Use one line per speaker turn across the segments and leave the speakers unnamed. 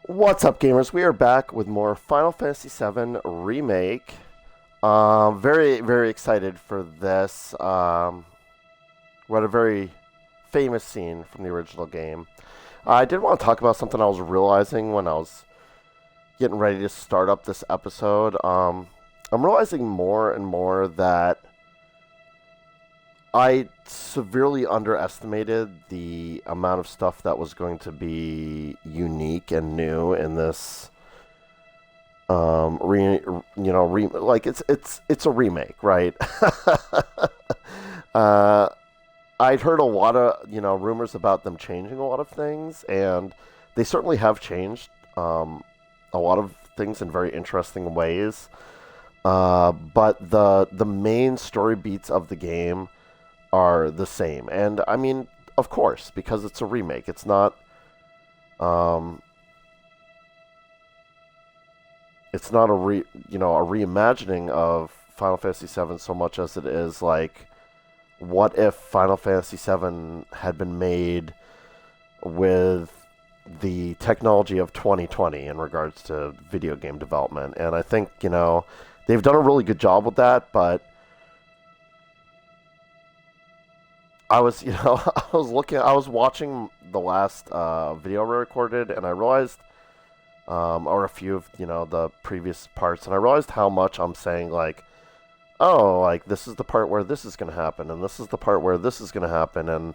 What's up, gamers? We are back with more Final Fantasy VII Remake. Very, very excited for this. What a very famous scene from the original game. I did want to talk about something I was realizing when I was getting ready to start up this episode. I'm realizing more and more that I severely underestimated the amount of stuff that was going to be unique and new in this like it's a remake, right? uh, I'd heard a lot of rumors about them changing a lot of things, and they certainly have changed a lot of things in very interesting ways. But the main story beats of the game are the same, and I mean, of course, because it's a remake. Um, it's not a reimagining of Final Fantasy VII so much as it is like, what if Final Fantasy VII had been made with the technology of 2020 in regards to video game development? And I think they've done a really good job with that, but I was, I was watching the last video I recorded, and I realized, or a few of, the previous parts, and I realized how much I'm saying, like, oh, like, this is the part where this is going to happen, and this is the part where this is going to happen, and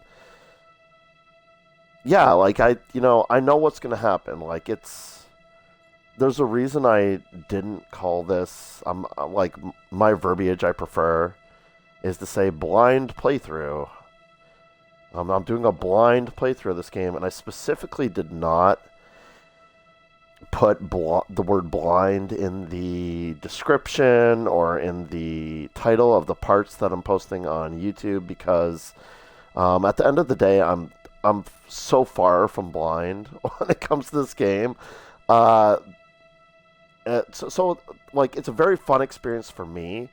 yeah, like, I know what's going to happen. Like, there's a reason I didn't call this, like, my verbiage I prefer is to say blind playthrough. I'm doing a blind playthrough of this game, and I specifically did not put the word blind in the description or in the title of the parts that I'm posting on YouTube because at the end of the day, I'm so far from blind when it comes to this game. Uh, like, it's a very fun experience for me,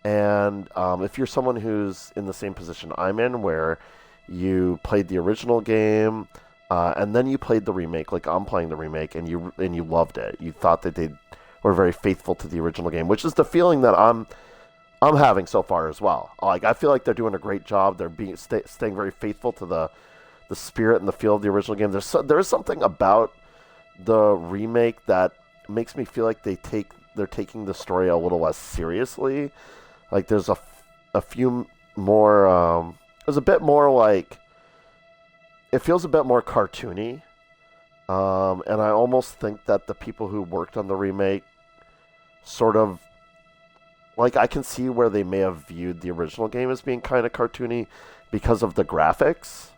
and if you're someone who's in the same position I'm in, where you played the original game, and then you played the remake, like I'm playing the remake, and you loved it. You thought that they were very faithful to the original game, which is the feeling that I'm having so far as well. Like, I feel like they're doing a great job. They're staying very faithful to the spirit and the feel of the original game. There's something about the remake that makes me feel like they're taking the story a little less seriously. Like, there's a few more. There's a bit more, like, it feels a bit more cartoony, and I almost think that the people who worked on the remake sort of, like, I can see where they may have viewed the original game as being kind of cartoony because of the graphics.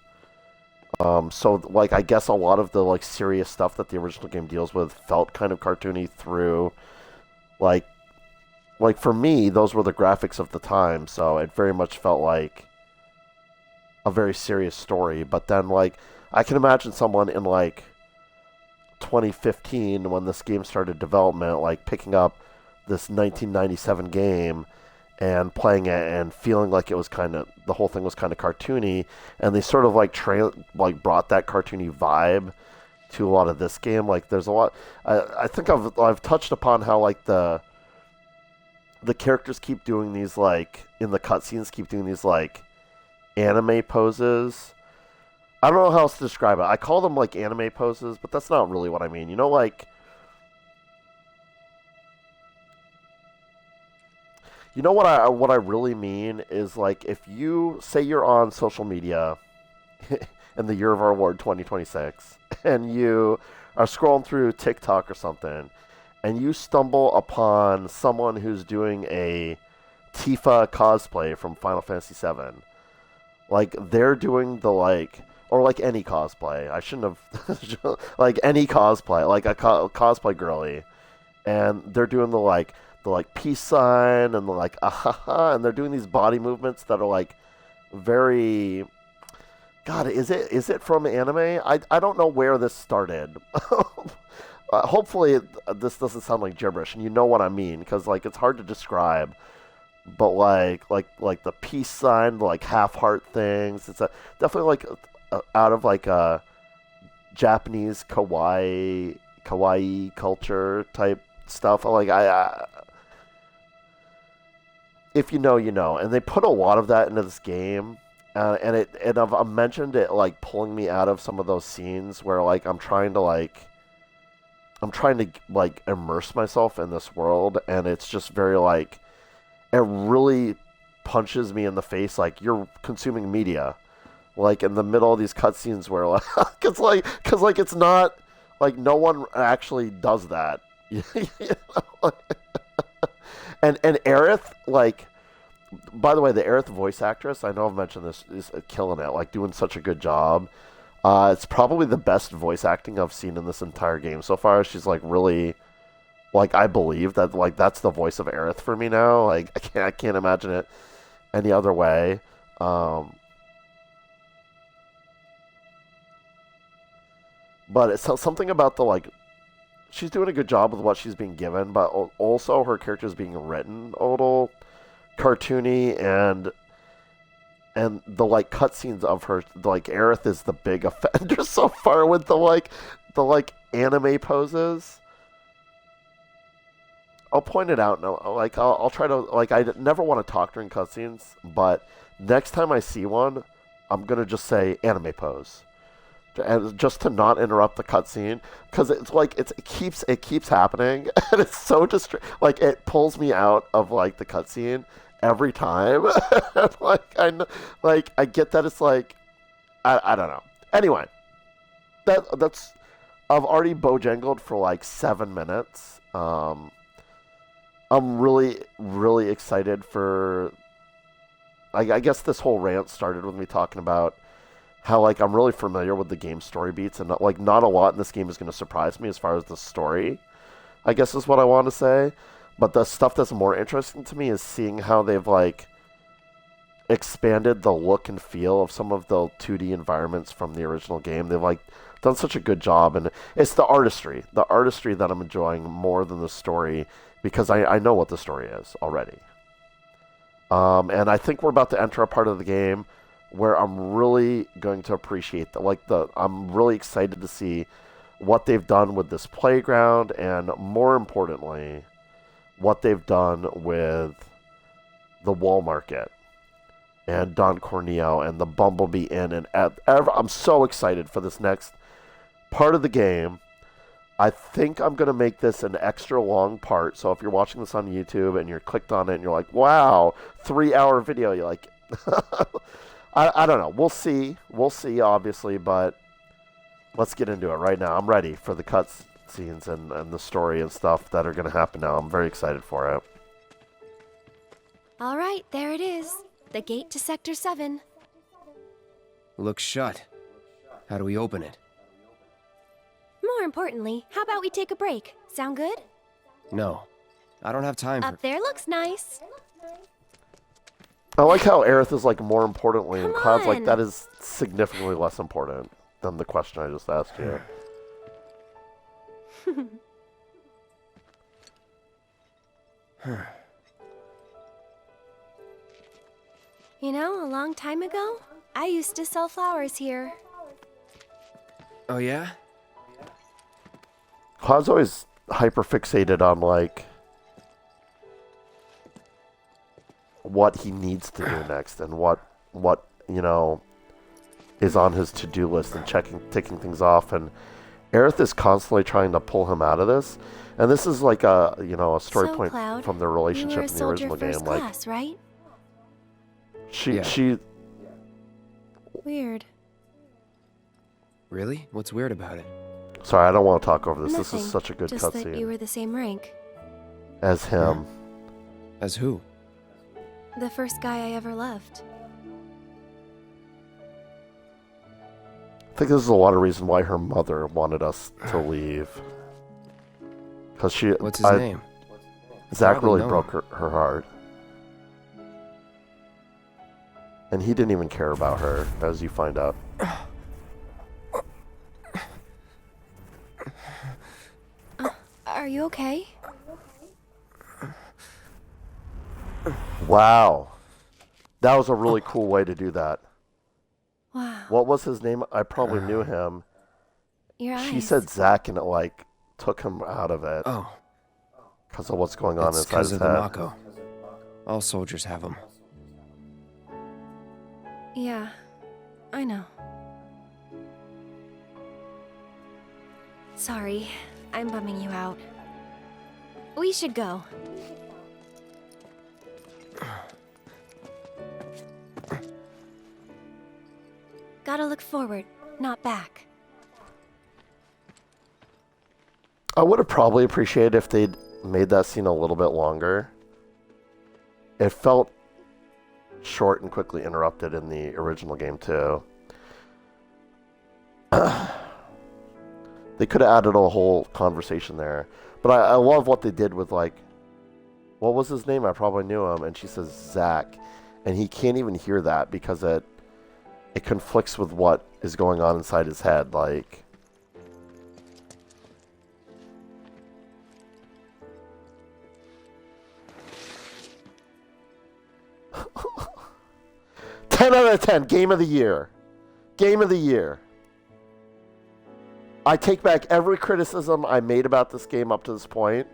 So, like, I guess a lot of the, like, serious stuff that the original game deals with felt kind of cartoony through, like for me, those were the graphics of the time, so it very much felt like a very serious story. But then, like, I can imagine someone in, like, 2015, when this game started development, like, picking up this 1997 game and playing it and feeling like it was kind of, the whole thing was kind of cartoony, and they sort of like brought that cartoony vibe to a lot of this game. Like, there's a lot. I think I've touched upon how, like, the characters keep doing these, like, in the cutscenes, keep doing these, like, anime poses. I don't know how else to describe it. I call them, like, anime poses, but that's not really what I mean. Like, what I really mean is, like, if you say you're on social media in the year of our Lord 2026, and you are scrolling through TikTok or something, and you stumble upon someone who's doing a Tifa cosplay from Final Fantasy VII. Like, they're doing the, like, or like any cosplay. I shouldn't have, like, any cosplay, like a cosplay girly, and they're doing the peace sign and the, like, ah, and they're doing these body movements that are, like, very. God, is it from anime? I don't know where this started. Hopefully, this doesn't sound like gibberish, and you know what I mean, because, like, it's hard to describe. But, like the peace sign, the, like, half heart things. It's definitely, like, out of, like, a Japanese kawaii kawaii culture type stuff. Like if you know, you know. And they put a lot of that into this game. And I've mentioned it like pulling me out of some of those scenes where like I'm trying to like immerse myself in this world, and it's just very like it really punches me in the face like you're consuming media, like in the middle of these cutscenes where like because it's not like no one actually does that. You know? and Aerith, like, by the way, the Aerith voice actress, I know I've mentioned this, is killing it, like doing such a good job. It's probably the best voice acting I've seen in this entire game so far. She's like really, like, I believe that like that's the voice of Aerith for me now. Like I can't imagine it any other way. But it's something about the like, she's doing a good job with what she's being given, but also her character's being written a little cartoony, and the like cutscenes of her, like Aerith is the big offender so far with the like anime poses. I'll point it out now. Like I'll try to like I never want to talk during cutscenes, but next time I see one, I'm gonna just say anime pose, and just to not interrupt the cutscene, because it's like it keeps happening, and it's so like it pulls me out of like the cutscene every time. I get that it's like I don't know. Anyway, that's I've already bojangled for like 7 minutes. I'm really really excited for. I guess this whole rant started with me talking about how like I'm really familiar with the game story beats, and not a lot in this game is going to surprise me as far as the story, I guess is what I want to say. But the stuff that's more interesting to me is seeing how they've like expanded the look and feel of some of the 2D environments from the original game. They've like done such a good job, and it's the artistry that I'm enjoying more than the story, because I know what the story is already. And I think we're about to enter a part of the game where I'm really going to appreciate I'm really excited to see what they've done with this playground, and more importantly, what they've done with the wall market and Don Corneo and the Bumblebee Inn, and I'm so excited for this next part of the game. I think I'm going to make this an extra long part, so if you're watching this on YouTube and you're clicked on it and you're like, wow, 3-hour video, you're like, I don't know. We'll see, obviously, but let's get into it right now. I'm ready for the cutscenes and the story and stuff that are going to happen now. I'm very excited for it.
All right, there it is. The gate to Sector 7.
Looks shut. How do we open it?
More importantly, how about we take a break? Sound good?
No. I don't have time for...
Up there looks nice.
I like how Aerith is like more importantly, and
Come
Cloud's like
on.
that is significantly less important than the question I just asked you.
You know, a long time ago, I used to sell flowers here.
Oh, yeah?
Cloud's always hyper-fixated on, like, what he needs to do next, and what you know, is on his to-do list, and ticking things off, and Aerith is constantly trying to pull him out of this, and this is like a story point
Cloud,
from their
you
relationship
were a
in the
soldier
original
first
game. Like,
class, right?
Yeah.
she
Weird.
Really? What's weird about it?
Sorry, I don't want to talk over this. This
Nothing.
is such a good
Just that you
cutscene.
were the same rank.
As him.
As who?
The first guy I ever loved.
I think this is a lot of reason why her mother wanted us to leave. Because
What's his name?
Zach
Probably
really
know
broke her heart. And he didn't even care about her, as you find out.
Are you okay?
Wow. That was a really cool way to do that.
Wow.
What was his name? I probably knew him.
Your eyes.
She said Zach, and it like took him out of it
Oh,
because of what's going on
it's
inside
because
his
of the
head.
Mako. All soldiers have them.
Yeah, I know. Sorry, I'm bumming you out. We should go. Gotta look forward, not back.
I would have probably appreciated if they'd made that scene a little bit longer. It felt short and quickly interrupted in the original game too. They could have added a whole conversation there. But I love what they did with, like, what was his name? I probably knew him. And she says Zach. And he can't even hear that because it conflicts with what is going on inside his head. Like, ten out of 10. Game of the year. Game of the year. I take back every criticism I made about this game up to this point.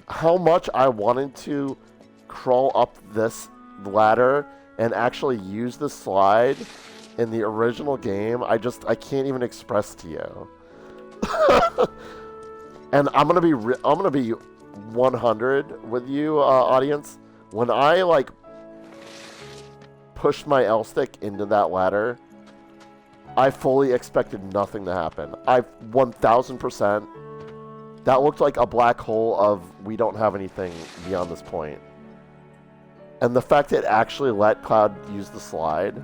How much I wanted to crawl up this ladder and actually use the slide in the original game, I can't even express to you. And I'm gonna be 100 with you, audience. When I like pushed my L stick into that ladder, I fully expected nothing to happen. 1000%. That looked like a black hole of we don't have anything beyond this point. And the fact that it actually let Cloud use the slide,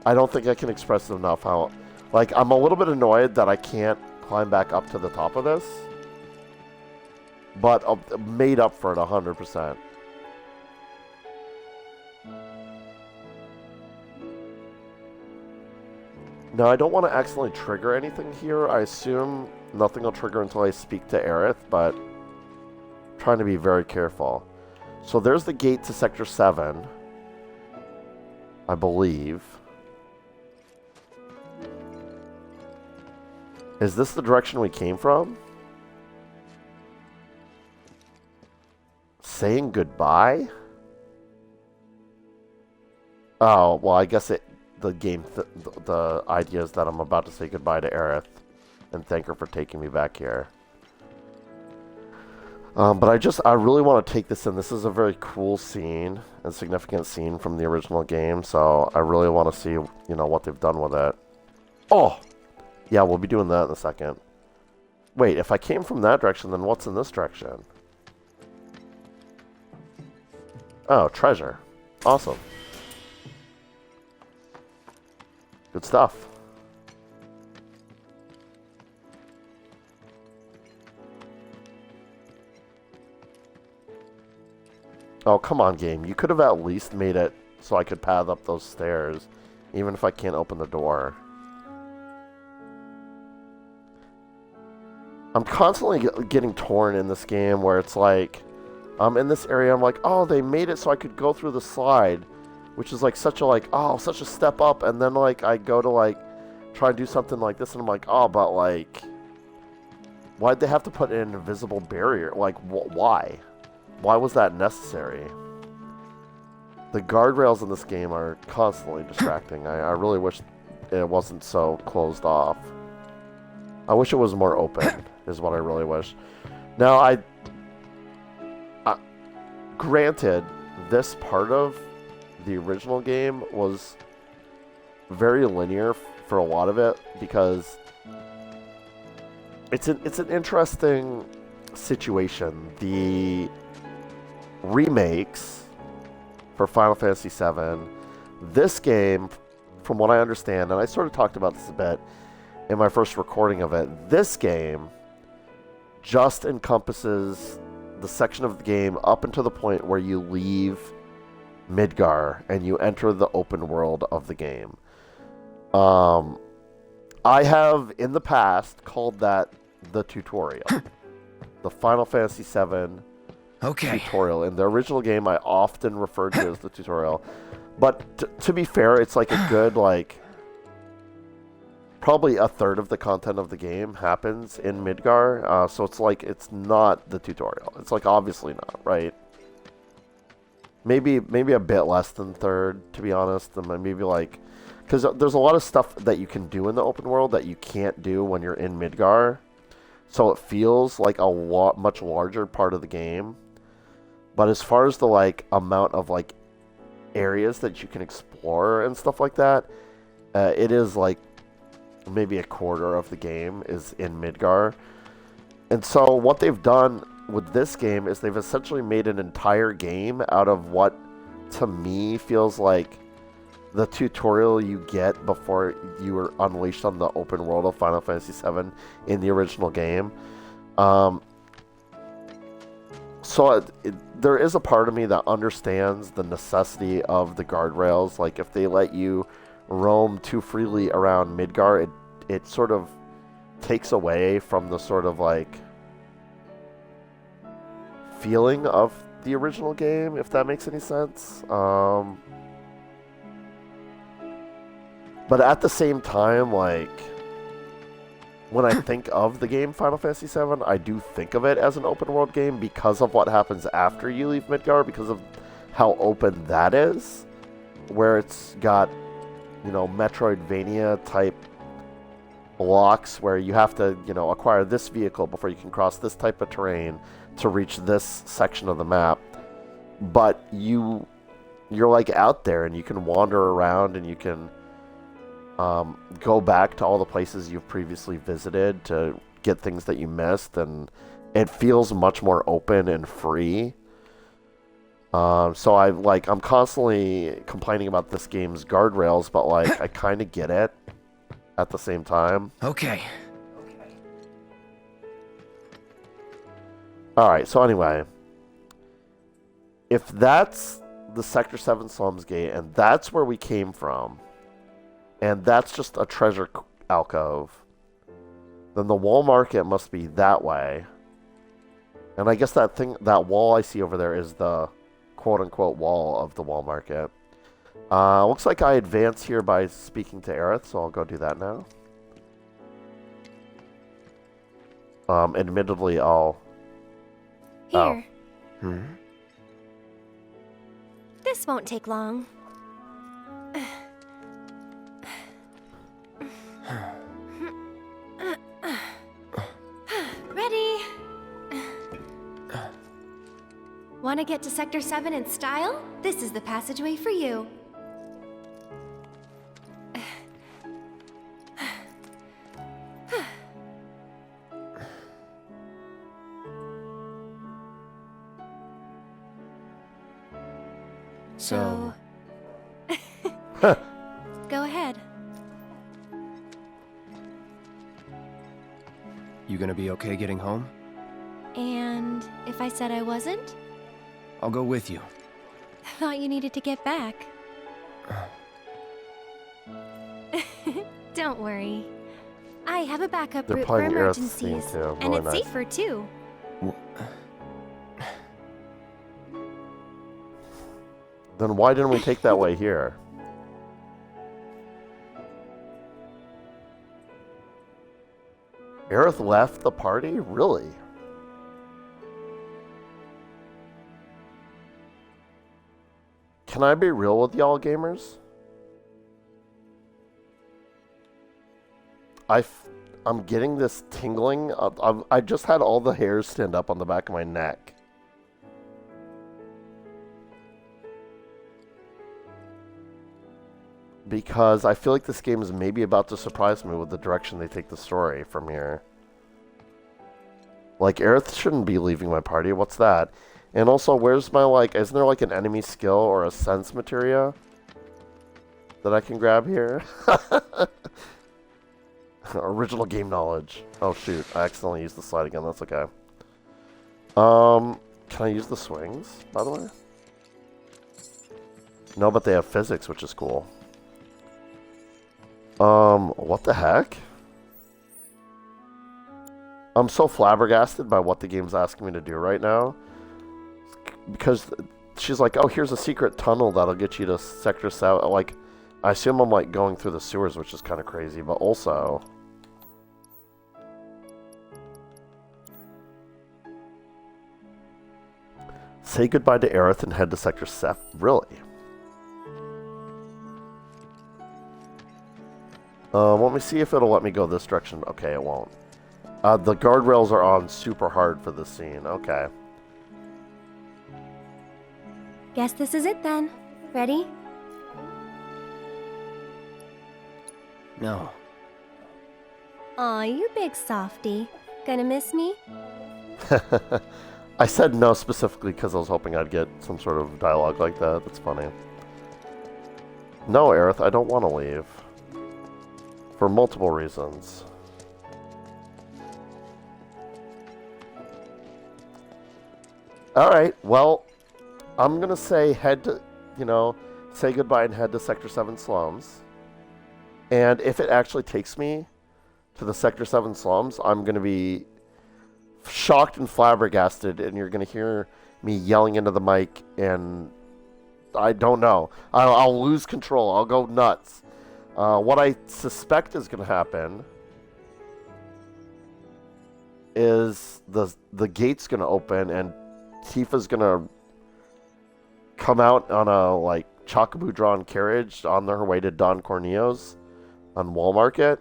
I don't think I can express enough how... Like, I'm a little bit annoyed that I can't climb back up to the top of this. But made up for it 100%. Now, I don't want to accidentally trigger anything here. I assume nothing will trigger until I speak to Aerith, but I'm trying to be very careful. So there's the gate to Sector 7, I believe. Is this the direction we came from? Saying goodbye? Oh, well, I guess the idea is that I'm about to say goodbye to Aerith and thank her for taking me back here. But I really want to take this in. This is a very cool scene and significant scene from the original game, so I really want to see, what they've done with it. Oh! Yeah, we'll be doing that in a second. Wait, if I came from that direction, then what's in this direction? Oh, treasure. Awesome. Good stuff. Oh, come on, game. You could have at least made it so I could path up those stairs, even if I can't open the door. I'm constantly getting torn in this game where it's like, I'm in this area, I'm like, oh, they made it so I could go through the slide, which is like such a step up, and then like I go to like try and do something like this, and I'm like, oh, but like, why'd they have to put in an invisible barrier? Like, why? Why was that necessary? The guardrails in this game are constantly distracting. I really wish it wasn't so closed off. I wish it was more open, is what I really wish. Now, granted, this part of the original game was very linear for a lot of it, because it's an interesting situation. The remakes for Final Fantasy VII, this game, from what I understand, and I sort of talked about this a bit in my first recording of it, this game just encompasses the section of the game up until the point where you leave Midgar and you enter the open world of the game. I have in the past called that the tutorial. The Final Fantasy VII tutorial. In the original game, I often referred to it as the tutorial. But to be fair, it's like a good, like, probably a third of the content of the game happens in Midgar. So it's like it's not the tutorial. It's like obviously not, right? Maybe a bit less than third, to be honest. And maybe like, because there's a lot of stuff that you can do in the open world that you can't do when you're in Midgar. So it feels like a much larger part of the game. But as far as the like amount of like areas that you can explore and stuff like that, it is like maybe a quarter of the game is in Midgar. And so what they've done with this game is they've essentially made an entire game out of what to me feels like the tutorial you get before you are unleashed on the open world of Final Fantasy VII in the original game. So there is a part of me that understands the necessity of the guardrails. Like if they let you roam too freely around Midgar, it sort of takes away from the sort of like feeling of the original game, if that makes any sense. But at the same time, like, when I think of the game Final Fantasy VII, I do think of it as an open world game because of what happens after you leave Midgar, because of how open that is, where it's got, you know, Metroidvania type blocks where you have to, you know, acquire this vehicle before you can cross this type of terrain to reach this section of the map. But you're like out there and you can wander around and you can go back to all the places you've previously visited to get things that you missed, and it feels much more open and free. So I'm constantly complaining about this game's guardrails, but like I kind of get it at the same time.
Okay.
All right. So anyway, if that's the Sector 7 Slums Gate and that's where we came from, and that's just a treasure alcove, then the wall market must be that way. And I guess that wall I see over there is the quote-unquote wall of the wall market. Looks like I advance here by speaking to Aerith, so I'll go do that now. Admittedly, I'll...
Here.
Hmm?
This won't take long. Ready? Want to get to Sector 7 in style? This is the passageway for you.
So...
Go ahead.
You gonna be okay getting home?
And if I said I wasn't?
I'll go with you.
Thought you needed to get back. Don't worry. I have a backup route for
playing Aerith's theme
emergencies.
too.
And
Really
it's
nice.
safer too.
Then why didn't we take that way here? Aerith left the party? Really? Can I be real with y'all gamers? I'm getting this tingling. I just had all the hairs stand up on the back of my neck. Because I feel like this game is maybe about to surprise me with the direction they take the story from here. Like, Aerith shouldn't be leaving my party. What's that? And also, where's my, like... Isn't there, like, an enemy skill or a sense materia that I can grab here? Original game knowledge. Oh, shoot. I accidentally used the slide again. That's okay. Can I use the swings, by the way? No, but they have physics, which is cool. What the heck? I'm so flabbergasted by what the game's asking me to do right now. Because she's like, oh, here's a secret tunnel that'll get you to Sector 7. Like, I assume I'm like going through the sewers, which is kind of crazy, but also... Say goodbye to Aerith and head to Sector 7. Really? Let me see if it'll let me go this direction. Okay, it won't. The guardrails are on super hard for this scene. Okay.
Guess this is it then. Ready?
No.
Aw, you big softy. Gonna miss me?
I said no specifically because I was hoping I'd get some sort of dialogue like that. That's funny. No, Aerith, I don't want to leave. For multiple reasons. Alright, well, I'm going to say head to, say goodbye and head to Sector 7 slums. And if it actually takes me to the Sector 7 slums, I'm going to be shocked and flabbergasted, and you're going to hear me yelling into the mic, and I don't know. I'll lose control. I'll go nuts. What I suspect is going to happen is the gate's going to open, and Tifa's going to come out on a, like, chocobo-drawn carriage on her way to Don Corneo's on Wall Market.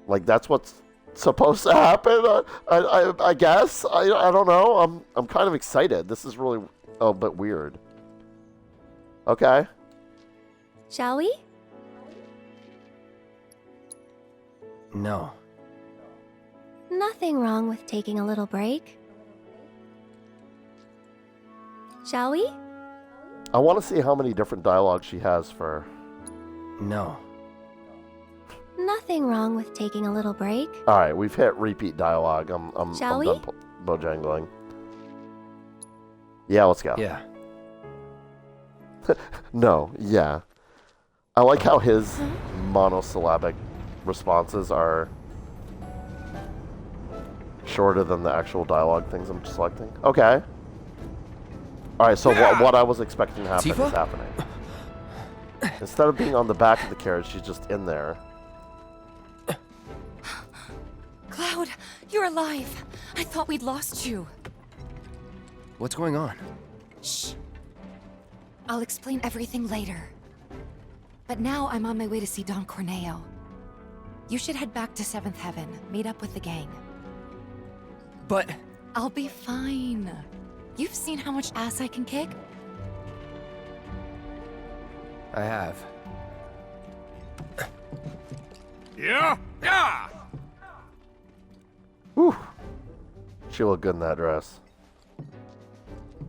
Like, that's what's supposed to happen, I guess. I don't know. I'm kind of excited. This is really a bit weird. Okay.
Shall we?
No.
Nothing wrong with taking a little break. Shall we?
I want to see how many different dialogues she has for...
No.
Nothing wrong with taking a little break.
Alright, we've hit repeat dialogue. I'm
Shall we?
done bojangling. Yeah, let's go.
Yeah.
No, yeah. I like how his monosyllabic responses are shorter than the actual dialogue things I'm selecting. Okay. Alright, so what I was expecting to happen
Tifa?
is happening. Instead of being on the back of the carriage, she's just in there.
Cloud, you're alive. I thought we'd lost you.
What's going on?
Shh. I'll explain everything later. But now I'm on my way to see Don Corneo. You should head back to 7th Heaven, meet up with the gang.
But...
I'll be fine. You've seen how much ass I can kick?
I have.
Yeah? Yeah!
Whew. She looked good in that dress.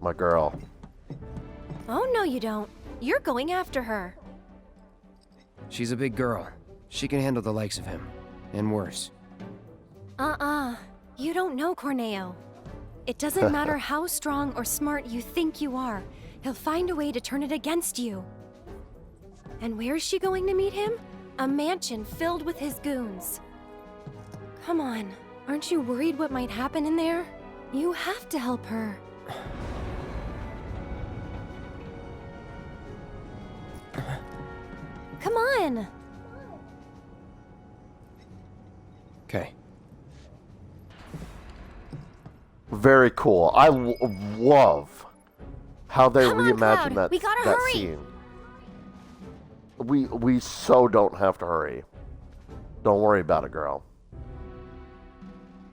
My girl.
Oh, no, you don't. You're going after her.
She's a big girl. She can handle the likes of him. And worse.
You don't know Corneo. It doesn't matter how strong or smart you think you are. He'll find a way to turn it against you. And where is she going to meet him? A mansion filled with his goons. Come on. Aren't you worried what might happen in there? You have to help her. Come on!
Okay.
Very cool. I love how they
Come on,
reimagined
Cloud. We gotta
that
hurry.
scene. We so don't have to hurry. Don't worry about it, girl.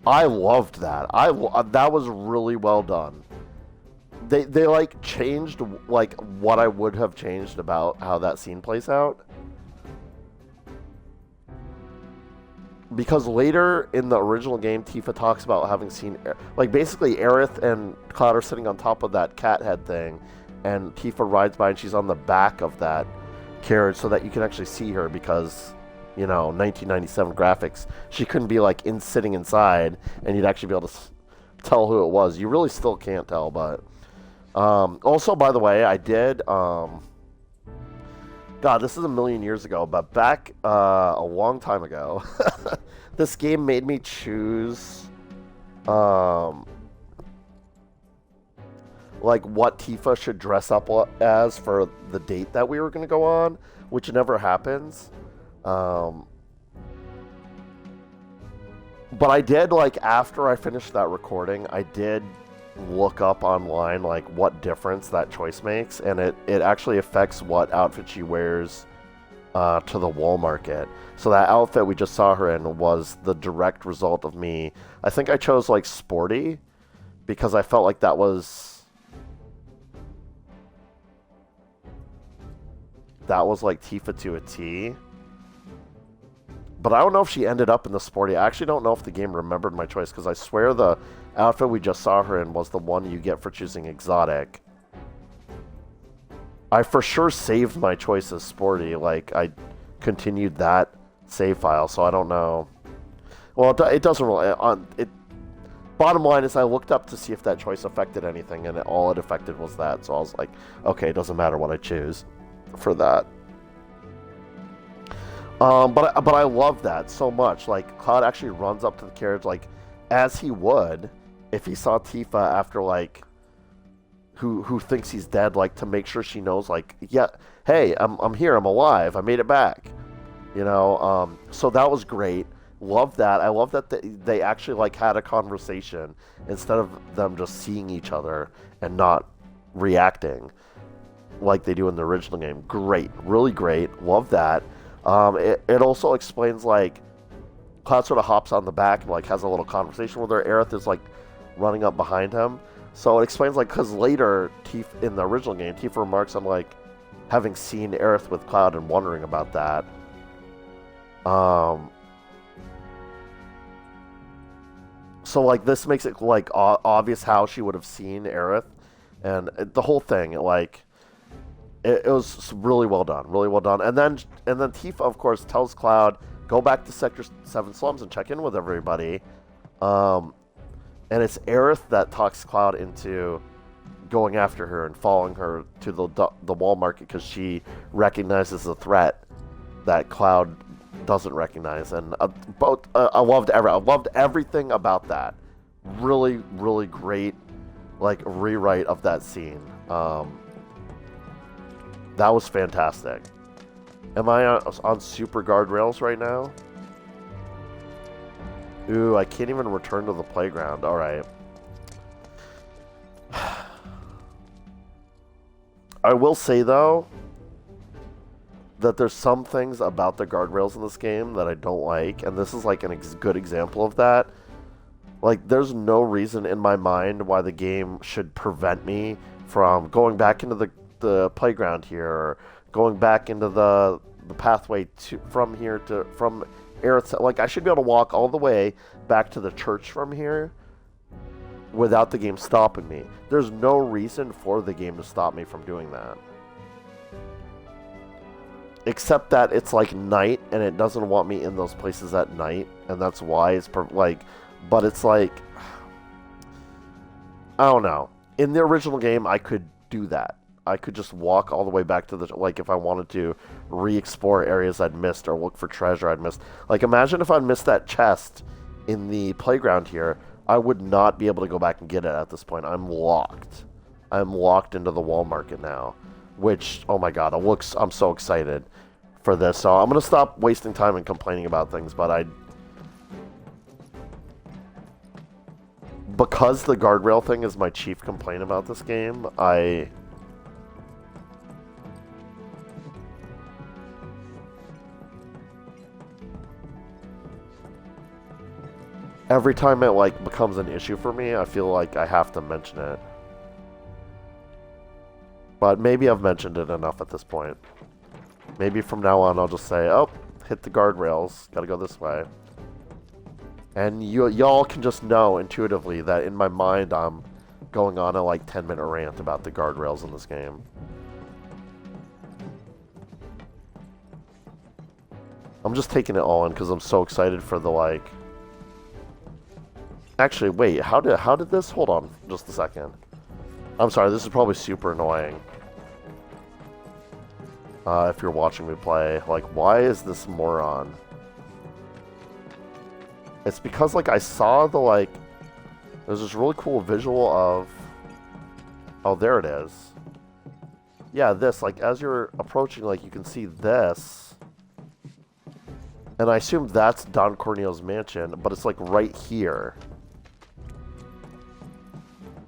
I loved that. That was really well done. They like changed like what I would have changed about how that scene plays out. Because later in the original game, Tifa talks about having seen, like, basically Aerith and Cloud are sitting on top of that cat head thing, and Tifa rides by and she's on the back of that carriage so that you can actually see her because, 1997 graphics. She couldn't be, like, sitting inside, and you'd actually be able to tell who it was. You really still can't tell, but... also, by the way, I did... God, this is a million years ago, but back a long time ago, this game made me choose like what Tifa should dress up as for the date that we were going to go on, which never happens. But I did, like, after I finished that recording, I did look up online, like, what difference that choice makes, and it actually affects what outfit she wears to the wall market. So that outfit we just saw her in was the direct result of me. I think I chose, like, sporty, because I felt like that was like Tifa to a T. But I don't know if she ended up in the sporty. I actually don't know if the game remembered my choice, because I swear the outfit we just saw her in was the one you get for choosing exotic. I for sure saved my choice as sporty. Like, I continued that save file, so I don't know. Well, it doesn't really... Bottom line is I looked up to see if that choice affected anything, and all it affected was that. So I was like, okay, it doesn't matter what I choose for that. But I love that so much. Like, Cloud actually runs up to the carriage, like, as he would if he saw Tifa after, like, who thinks he's dead, like, to make sure she knows, like, yeah, hey, I'm here, I'm alive, I made it back. You know, so that was great. Love that. I love that they actually, like, had a conversation instead of them just seeing each other and not reacting like they do in the original game. Great. Really great. Love that. It also explains, like, Cloud sort of hops on the back and, like, has a little conversation with her. Aerith is, like, running up behind him. So it explains, like, because later, in the original game, Tifa remarks on, like, having seen Aerith with Cloud and wondering about that. So, like, this makes it, like, obvious how she would have seen Aerith. And the whole thing, like, it was really well done. Really well done. And then Tifa, of course, tells Cloud, go back to Sector 7 slums and check in with everybody. And it's Aerith that talks Cloud into going after her and following her to the wall market because she recognizes a threat that Cloud doesn't recognize. And I loved everything about that. Really, really great, like, rewrite of that scene. That was fantastic. Am I on super guardrails right now? Ooh, I can't even return to the playground. Alright. I will say, though, that there's some things about the guardrails in this game that I don't like, and this is, like, a good example of that. Like, there's no reason in my mind why the game should prevent me from going back into the playground here, or going back into the pathway from Aerith. Like, I should be able to walk all the way back to the church from here without the game stopping me. There's no reason for the game to stop me from doing that. Except that it's, like, night, and it doesn't want me in those places at night, and that's why it's, like... But it's, like... I don't know. In the original game, I could do that. I could just walk all the way back to the... Like, if I wanted to re-explore areas I'd missed or look for treasure I'd missed. Like, imagine if I'd missed that chest in the playground here. I would not be able to go back and get it at this point. I'm locked. I'm locked into the wall market now. Which, oh my god, I'm so excited for this. So I'm going to stop wasting time and complaining about things, but because the guardrail thing is my chief complaint about this game, every time it, like, becomes an issue for me, I feel like I have to mention it. But maybe I've mentioned it enough at this point. Maybe from now on I'll just say, oh, hit the guardrails, gotta go this way. And y'all can just know intuitively that in my mind I'm going on a, like, 10-minute rant about the guardrails in this game. I'm just taking it all in because I'm so excited for the, like... Actually, wait, how did this... Hold on just a second. I'm sorry, this is probably super annoying. If you're watching me play. Like, why is this moron? It's because, like, I saw the, like... There's this really cool visual of... Oh, there it is. Yeah, this, like, as you're approaching, like, you can see this. And I assume that's Don Corneo's mansion, but it's, like, right here.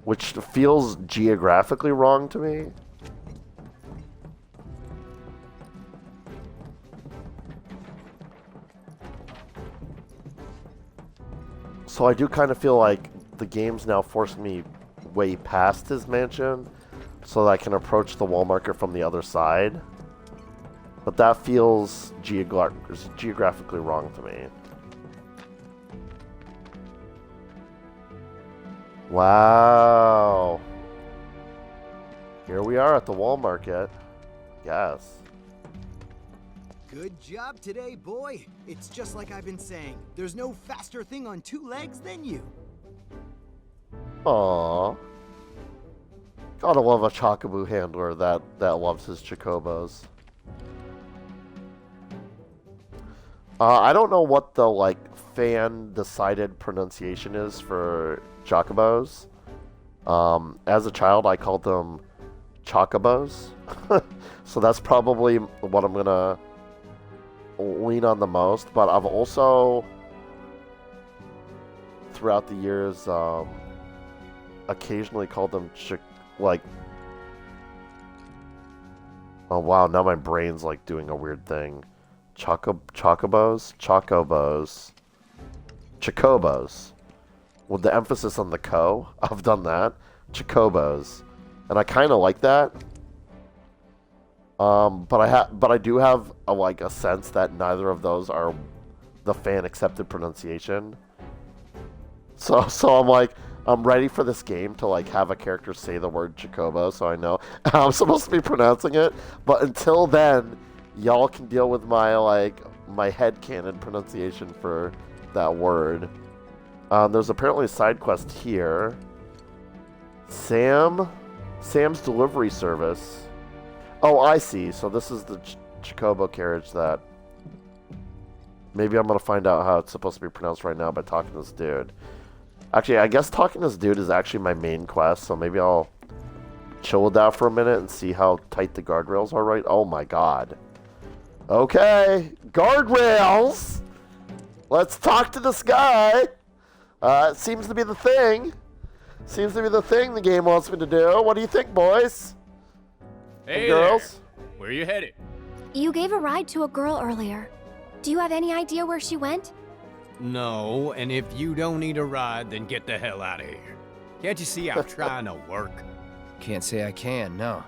Which feels geographically wrong to me. So I do kind of feel like the game's now forcing me way past his mansion so that I can approach the wall marker from the other side. But that feels geographically wrong to me. Wow. Here we are at the wall market. Yes.
Good job today, boy. It's just like I've been saying. There's no faster thing on two legs than you.
Aww. Gotta love a Chocobo handler that loves his Chocobos. I don't know what the, like, fan-decided pronunciation is for Chocobos. As a child, I called them Chocobos. So that's probably what I'm gonna lean on the most. But I've also, throughout the years, occasionally called them like, oh wow, now my brain's like doing a weird thing. Chocobos, with the emphasis on the co. I've done that. Chocobos, and I kind of like that. But I do have a sense that neither of those are the fan accepted pronunciation. So I'm like, I'm ready for this game to like have a character say the word Chocobo, so I know how I'm supposed to be pronouncing it. But until then, y'all can deal with my my headcanon pronunciation for that word. There's apparently a side quest here. Sam's delivery service. Oh, I see. So this is the Chocobo carriage that maybe I'm gonna find out how it's supposed to be pronounced right now by talking to this dude. Actually, I guess talking to this dude is actually my main quest, so maybe I'll chill with that for a minute and see how tight the guardrails are right. Oh my god. Okay, guardrails! Let's talk to this guy! It seems to be the thing. Seems to be the thing the game wants me to do. What do you think, boys?
Hey
girls?
there. Where you headed?
You gave a ride to a girl earlier. Do you have any idea where she went?
No, and if you don't need a ride, then get the hell out of here. Can't you see I'm trying to work?
Can't say I can, no.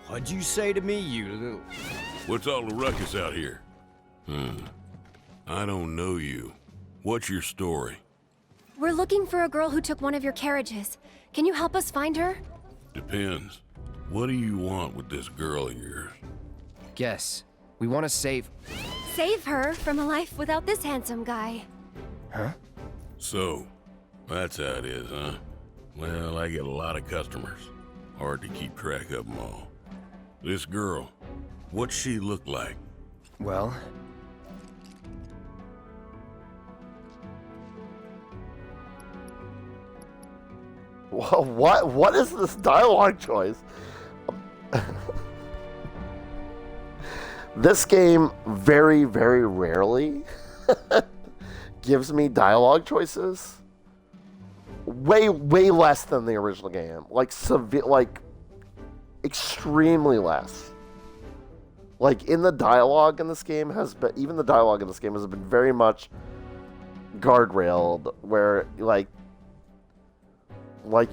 What'd you say to me, you little...
What's all the ruckus out here? I don't know you. What's your story?
We're looking for a girl who took one of your carriages. Can you help us find her?
Depends. What do you want with this girl of yours?
Guess. We want to save...
Save her from a life without this handsome guy.
Huh?
So, that's how it is, huh? Well, I get a lot of customers. Hard to keep track of them all. This girl, what's she look like?
Well...
What is this dialogue choice? This game very, very rarely gives me dialogue choices. Way less than the original game. Extremely less. Even the dialogue in this game has been very much guardrailed, where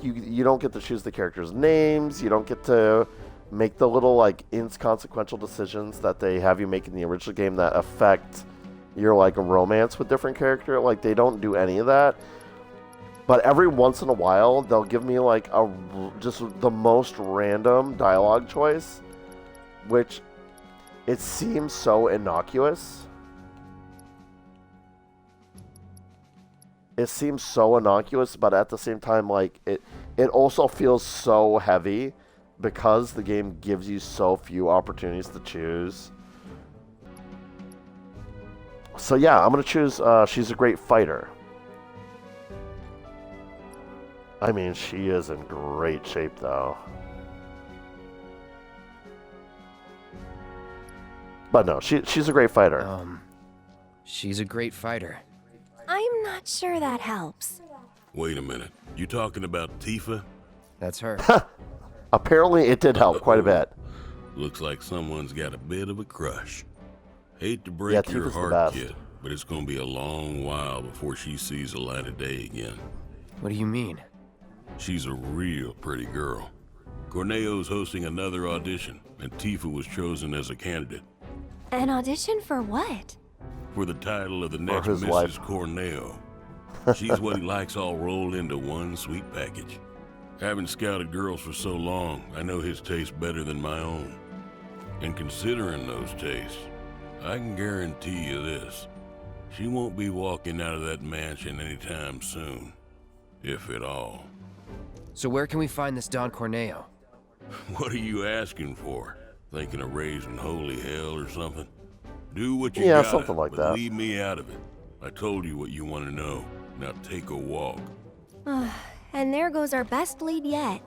you don't get to choose the characters' names, you don't get to make the little inconsequential decisions that they have you make in the original game that affect your romance with different character. They don't do any of that. But every once in a while they'll give me just the most random dialogue choice, which it seems so innocuous. It seems so innocuous, but at the same time, it also feels so heavy because the game gives you so few opportunities to choose. So yeah, I'm going to choose She's a Great Fighter. I mean, she is in great shape, though. But no, she's a great fighter.
She's a great fighter.
I'm not sure that helps.
Wait a minute. You talking about Tifa?
That's her.
Apparently, it did help quite a bit.
Looks like someone's got a bit of a crush. Hate to break
Yeah,
your
Tifa's the
heart,
best.
kid, but it's gonna be a long while before she sees the light of day again.
What do you mean?
She's a real pretty girl. Corneo's hosting another audition, and Tifa was chosen as a candidate
An audition for what?
for the title of the next
his
Mrs.
wife.
Corneo. She's what he likes all rolled into one sweet package. Having scouted girls for so long, I know his taste better than my own. And considering those tastes, I can guarantee you this. She won't be walking out of that mansion anytime soon. If at all.
So where can we find this Don Corneo?
What are you asking for? Thinking of raising holy hell or something? Do what you
Yeah,
gotta,
something like
but
that.
leave me out of it. I told you what you want to know. Now take a walk.
And there goes our best lead yet.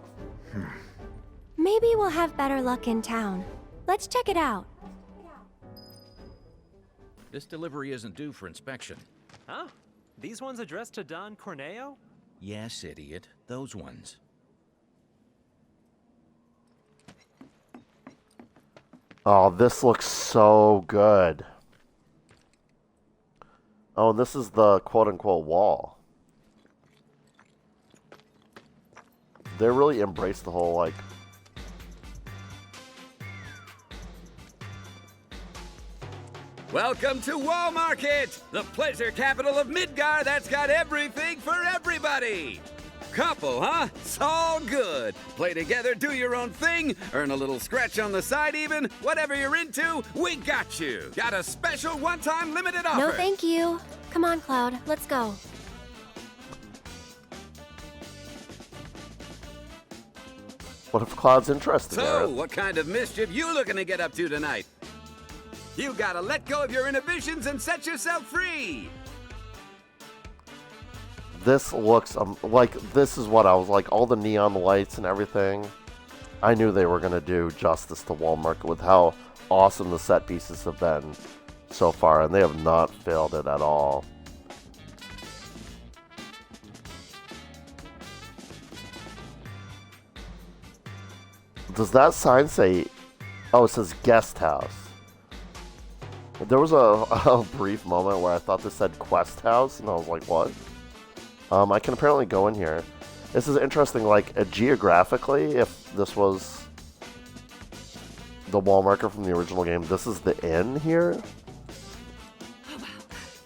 Maybe we'll have better luck in town. Let's check it out.
This delivery isn't due for inspection.
Huh? These ones addressed to Don Corneo?
Yes, idiot. Those ones.
Oh, this looks so good. Oh, and this is the quote-unquote wall. They really embraced the whole, like...
Welcome to Wall Market, the pleasure capital of Midgar that's got everything for everybody. Couple, huh? It's all good. Play together, do your own thing, earn a little scratch on the side even. Whatever you're into, we got you. Got a special one-time limited offer.
No, thank you. Come on, Cloud. Let's go.
What if Cloud's interested in
So,
it?
what kind of mischief you looking to get up to tonight? You gotta let go of your inhibitions and set yourself free.
This looks like this is what I was like. All the neon lights and everything. I knew they were going to do justice to Wall Market with how awesome the set pieces have been so far, and they have not failed it at all. Does that sign say... Oh, it says guest house. There was a brief moment where I thought this said quest house, and I was like, what? I can apparently go in here. This is interesting, like, geographically, if this was the wall marker from the original game, this is the inn here.
Oh, wow.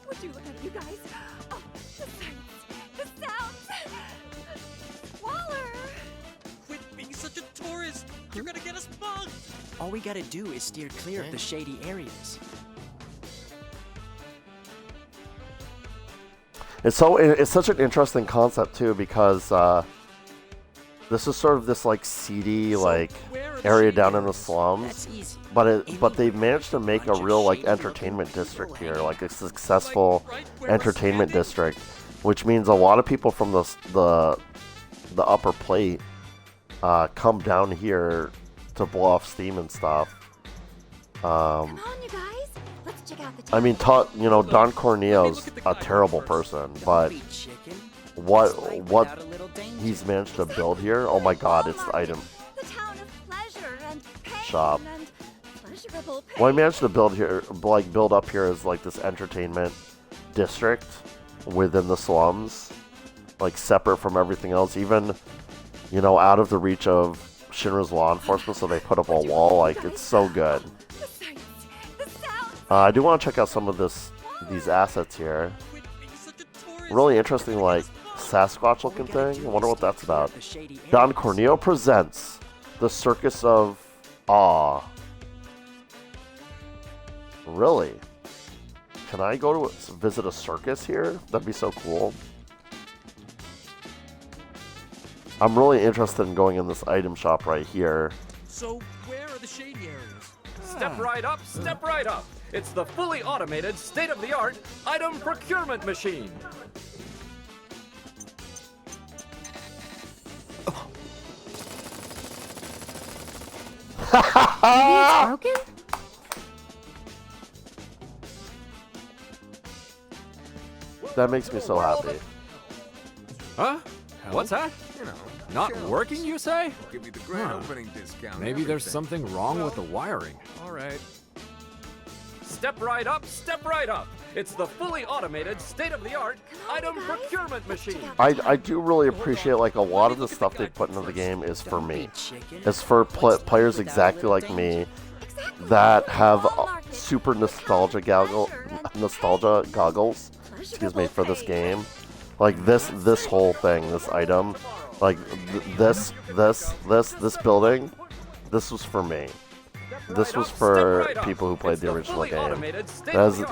Would you look at it, you guys? Oh, the sights, the sounds. Waller!
Quit being such a tourist! You're gonna get us bugged! All we gotta do is steer clear of the shady areas.
It's such an interesting concept too, because this is sort of this like seedy like area down in the slums, but they've managed to make a real like entertainment district here, like a successful entertainment district, which means a lot of people from the upper plate come down here to blow off steam and stuff.
Come on, you guys. Let's check out the
I mean, Don Corneo's a terrible person, but what he's managed to build here, oh my god, it's the item
The town of pleasure and pain
shop.
and pleasurable pain.
What he managed to build up here is like this entertainment district within the slums, like separate from everything else, even, out of the reach of Shinra's law enforcement, so they put up a wall. Like, it's so good.
The sights, the sounds.
I do want to check out some of these assets here. Really interesting, like, Sasquatch looking thing. I wonder what that's about. Don Corneo presents the Circus of Awe. Really? Can I go to visit a circus here? That'd be so cool. I'm really interested in going in this item shop right here.
So, where are the shady areas?
Step right up, step right up. It's the fully automated, state-of-the-art item procurement machine.
it's broken?
That makes me so happy.
Huh? What's that? Not working, you say?
Give me the grand opening discount.
Maybe there's something wrong with the wiring.
All right.
Step right up, step right up. It's the fully automated, state-of-the-art item procurement machine.
I do really appreciate, like, a lot of the stuff they put into the game is for me. It's for players exactly like me that have super nostalgia goggles, excuse me, for this game. Like this whole thing, this item, like this building, this was for me. This was for people who played the original game. That's the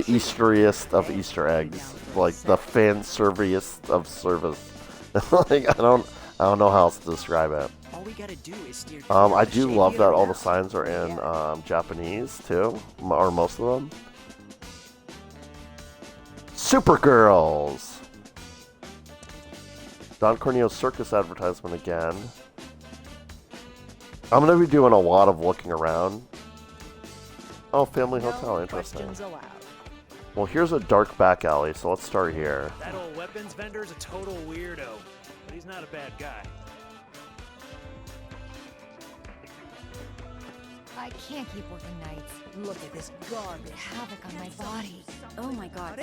Easteriest of Easter eggs, like the fan serviest of service. Like I don't know how else to describe it. I do love that all the signs are in Japanese too, or most of them. Supergirls! Don Corneo's circus advertisement again. I'm going to be doing a lot of looking around. Oh, family hotel, interesting. Well, here's a dark back alley, so let's start here.
That old weapons vendor's a total weirdo, but he's not a bad guy.
I can't keep working nights. Look at this garbage havoc on my body.
Oh my god.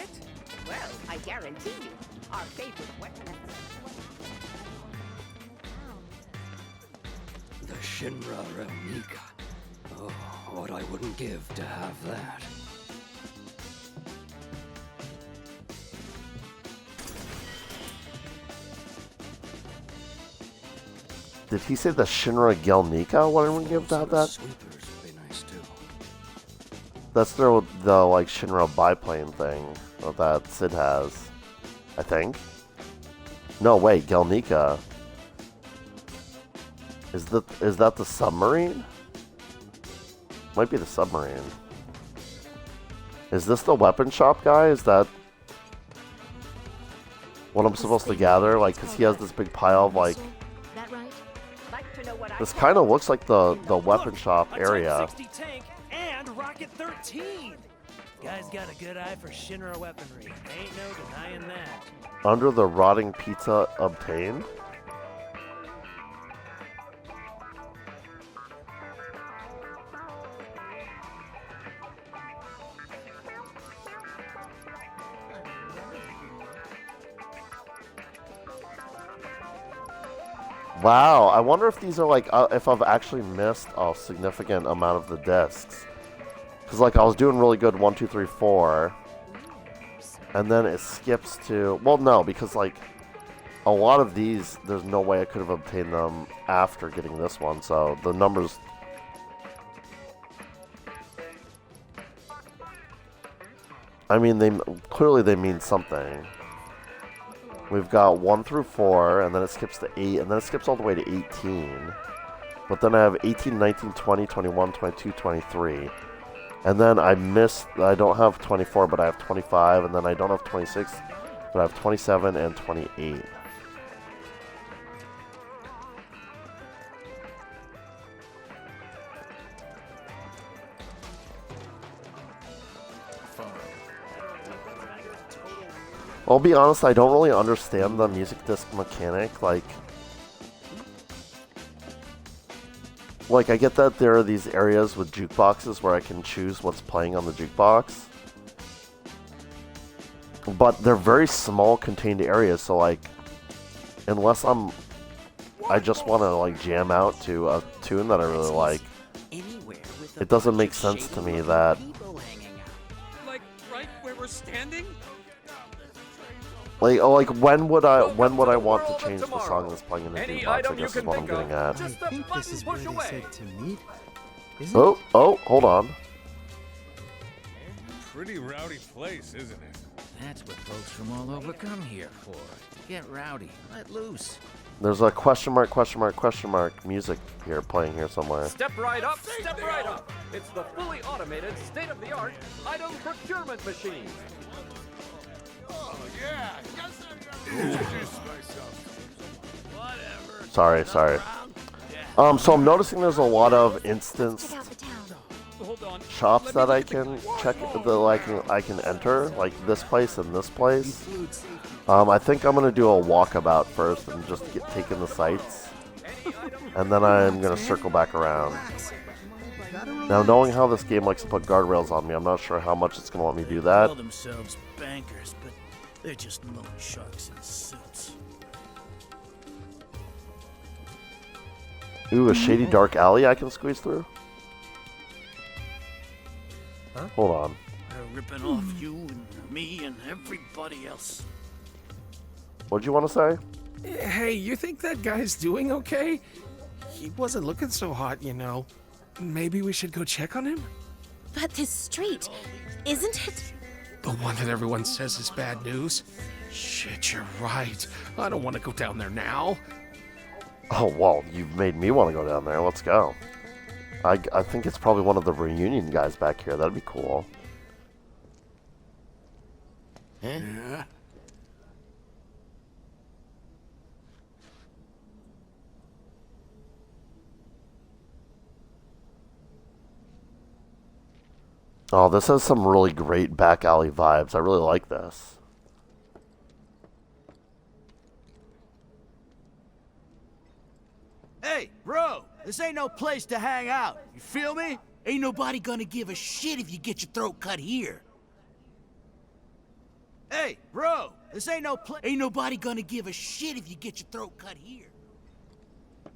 Well, I guarantee you, our favorite weapon.
The Shinra Replica. Oh, what I wouldn't give to have that.
Did he say the Shinra Gelnika? What I wouldn't give to have that?
Sweepers would be nice too.
That's the like Shinra biplane thing that Sid has, I think. No, wait, Gelnika. Is that the submarine? Might be the submarine. Is this the weapon shop guy? Is that what I'm supposed to gather? Like, cause he has this big pile of like. This kind of looks like the weapon shop area.
60 tank and Rocket 13. Guy's got a good eye for Shinra weaponry. Ain't no denying that.
Under the rotting pizza obtained. Wow, I wonder if these are like, if I've actually missed a significant amount of the discs. Because like I was doing really good 1, 2, 3, 4. And then it skips to, well no, because like a lot of these, there's no way I could have obtained them after getting this one. So the numbers. I mean, clearly they mean something. We've got 1 through 4, and then it skips to 8, and then it skips all the way to 18. But then I have 18, 19, 20, 21, 22, 23. And then I don't have 24, but I have 25, and then I don't have 26, but I have 27 and 28. I'll be honest, I don't really understand the music disc mechanic. Like I get that there are these areas with jukeboxes where I can choose what's playing on the jukebox. But they're very small contained areas, so like, unless I just want to like jam out to a tune that I really like, it doesn't make sense to me that...
Like, right where we're standing?
Like when would I want to change the song that's playing in the jukebox? I guess is what I'm getting at.
I think this is where they said to meet.
Oh, hold on.
Pretty rowdy place, isn't it?
That's what folks from all over come here for. Get rowdy, let loose.
There's a question mark music here playing here somewhere.
Step right up, step right up. It's the fully automated, state-of-the-art item procurement machine.
Oh, yeah. Introduce myself.
Sorry. So I'm noticing there's a lot of instanced shops that I can check, I can enter, like this place and this place. I think I'm gonna do a walkabout first and just take in the sights, and then I'm gonna circle back around. Now, knowing how this game likes to put guardrails on me, I'm not sure how much it's gonna let me do that.
Call themselves bankers, but they're just loan sharks in suits.
Ooh, a shady dark alley I can squeeze through?
Huh?
Hold on.
They're ripping off you and me and everybody else.
What'd you want to say?
Hey, you think that guy's doing okay? He wasn't looking so hot, you know. Maybe we should go check on him?
But this street, isn't it?
The one that everyone says is bad news? Shit, you're right. I don't want to go down there now.
Oh, well, you've made me want to go down there. Let's go. I think it's probably one of the reunion guys back here. That'd be cool.
Yeah.
Oh, this has some really great back alley vibes. I really like this.
Hey, bro, this ain't no place to hang out. You feel me?
Ain't nobody gonna give a shit if you get your throat cut here.
Hey, bro, this ain't no place.
Ain't nobody gonna give a shit if you get your throat cut here.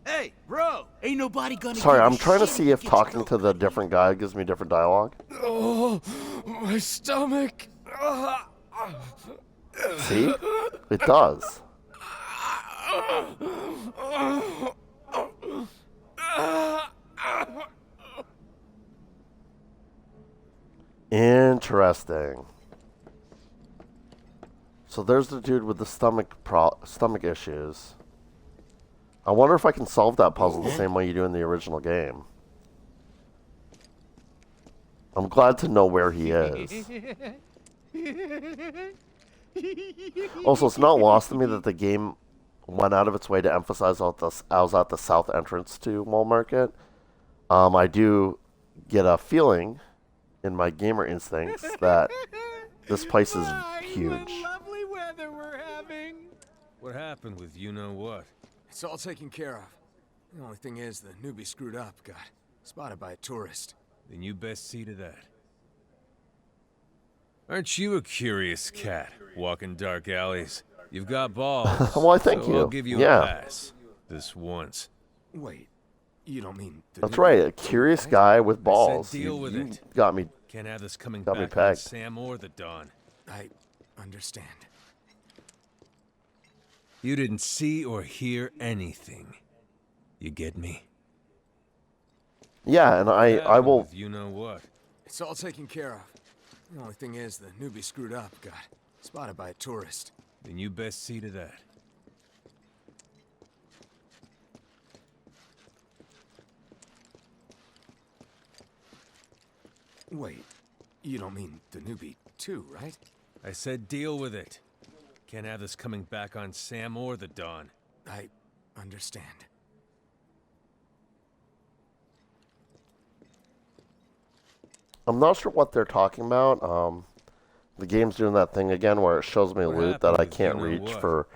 Hey, bro,
ain't nobody gonna.
Sorry,
give
I'm
a
trying to
shit
see if talking to the different guy gives me different dialogue.
Oh, my stomach.
See? It does. Interesting. So there's the dude with the stomach issues. I wonder if I can solve that puzzle the same way you do in the original game. I'm glad to know where he is. Also, it's not lost to me that the game went out of its way to emphasize I was at the south entrance to Mall Market. I do get a feeling in my gamer instincts that this place is huge.
Lovely weather we're having.
What happened with you-know-what?
It's all taken care of. The only thing is, the newbie screwed up, got spotted by a tourist.
Then you best see to that. Aren't you a curious cat, walking dark alleys? You've got balls.
Well, I thank you.
I'll give you
Yeah.
a pass. This once.
Wait, you don't mean...
That's right, a curious guy with balls.
I said deal with
You
it.
got me.
Can't have this coming
Got me
back on
pegged.
Sam or the Dawn.
I understand.
You didn't see or hear anything. You get me?
Yeah, and I will.
You know what?
It's all taken care of. The only thing is, the newbie screwed up, got spotted by a tourist.
Then you best see to that.
Wait, you don't mean the newbie too, right?
I said deal with it. Can't have this coming back on Sam or the Dawn.
I understand.
I'm not sure what they're talking about. The game's doing that thing again where it shows me loot that I can't reach for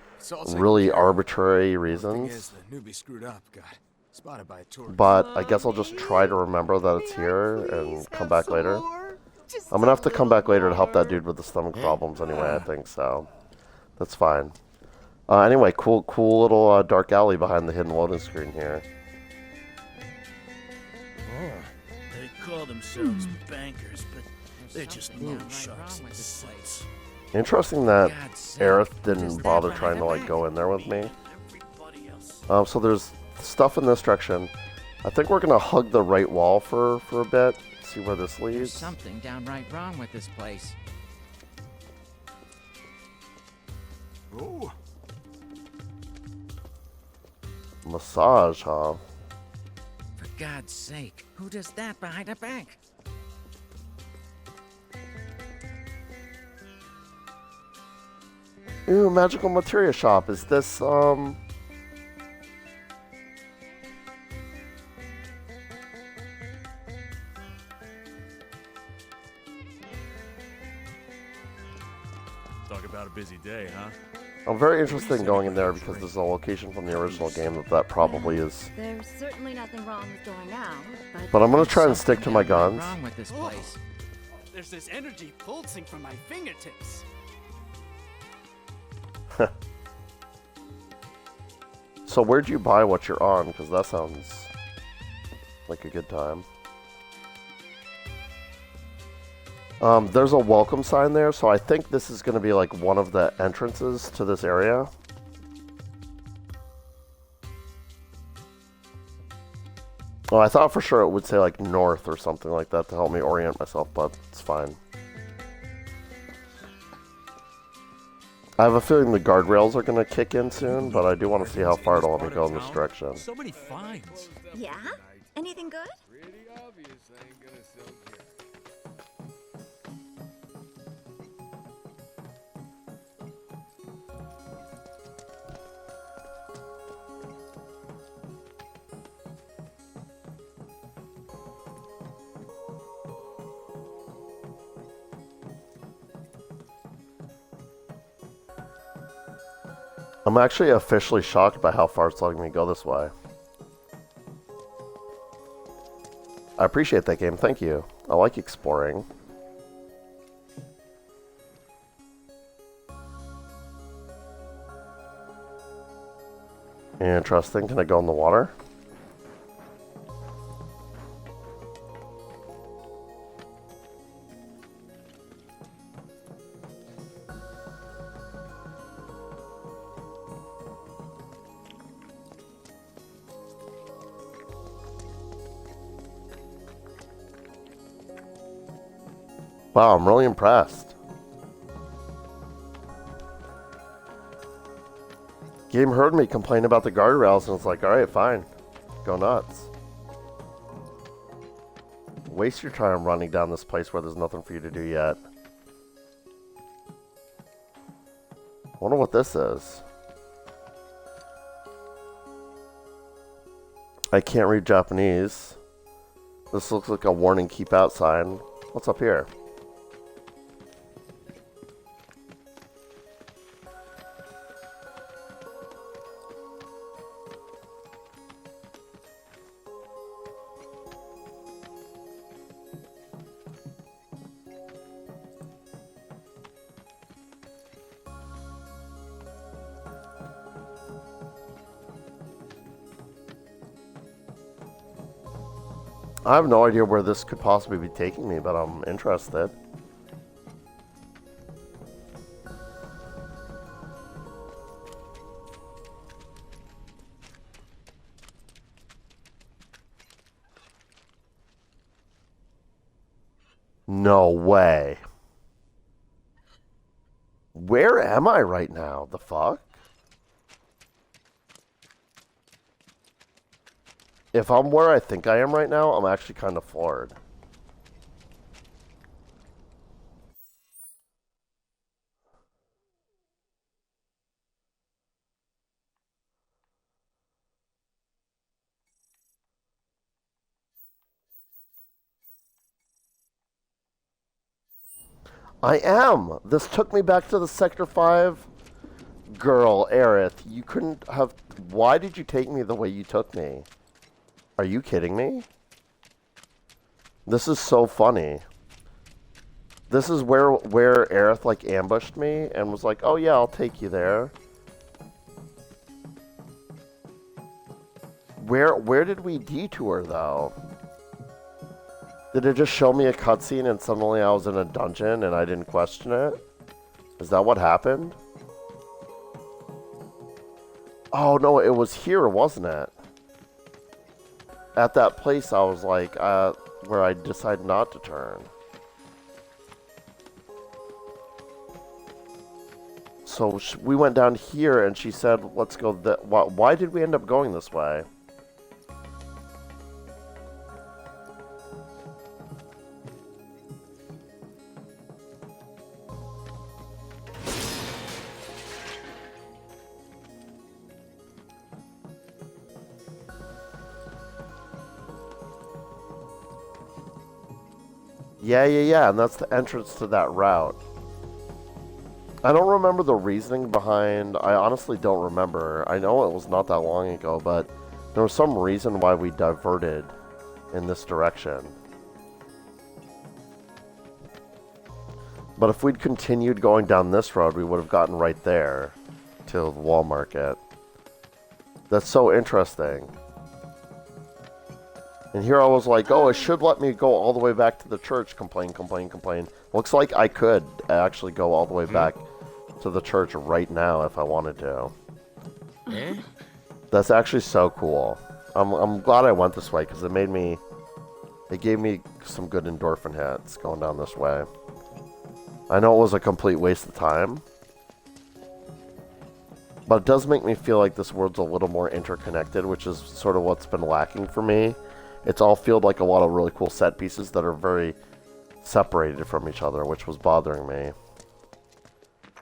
really arbitrary reasons.
The newbie screwed up, got spotted by a tourist.
But I guess I'll just try to remember that it's here and come back later. I'm gonna have to come back later to help that dude with the stomach problems anyway, I think, so that's fine. Anyway, cool little dark alley behind the hidden loading screen here.
They call themselves bankers, but they're just loan sharks in suits.
Interesting that Aerith didn't bother trying to like go in there with me. So there's stuff in this direction. I think we're gonna hug the right wall for a bit, see where this
There's
leads.
something downright wrong with this place.
Oh.
Massage, huh?
For God's sake, who does that behind a bank?
Ooh, magical materia shop. Is this
Talk about a busy day, huh?
I'm very interested in going in there because there's a location from the original game that probably is.
There's certainly nothing wrong with going out,
But I'm gonna try and stick to my guns.
Wrong with this place?
There's this energy pulsing from my fingertips.
So where'd you buy what you're on? Because that sounds like a good time. There's a welcome sign there, so I think this is going to be like one of the entrances to this area. Oh, I thought for sure it would say like north or something like that to help me orient myself, but it's fine. I have a feeling the guardrails are going to kick in soon, but I do want to see how far it'll let me go in this direction.
So many finds.
Yeah? Anything good?
I'm actually officially shocked by how far it's letting me go this way. I appreciate that game, thank you. I like exploring. Interesting, can I go in the water? Wow, I'm really impressed. Game heard me complain about the guardrails and it's like, alright, fine. Go nuts. Waste your time running down this place where there's nothing for you to do yet. Wonder what this is. I can't read Japanese. This looks like a warning keep out sign. What's up here? I have no idea where this could possibly be taking me, but I'm interested. No way. Where am I right now? The fuck? If I'm where I think I am right now, I'm actually kind of floored. I am! This took me back to the Sector 5. Girl, Aerith, you couldn't have... Why did you take me the way you took me? Are you kidding me? This is so funny. This is where Aerith like ambushed me and was like, "Oh yeah, I'll take you there." Where did we detour though? Did it just show me a cutscene and suddenly I was in a dungeon and I didn't question it? Is that what happened? Oh no, it was here, wasn't it? At that place, I was like, where I decided not to turn. So we went down here, and she said, let's go that. Why did we end up going this way? Yeah, and that's the entrance to that route. I don't remember the reasoning behind. I honestly don't remember. I know it was not that long ago, but there was some reason why we diverted in this direction. But if we'd continued going down this road, we would have gotten right there to the wall market. That's so interesting. And here I was like, oh, it should let me go all the way back to the church. Complain, complain, complain. Looks like I could actually go all the way back to the church right now if I wanted to. That's actually so cool. I'm glad I went this way because it gave me some good endorphin hits going down this way. I know it was a complete waste of time, but it does make me feel like this world's a little more interconnected, which is sort of what's been lacking for me. It's all felt like a lot of really cool set pieces that are very separated from each other, which was bothering me.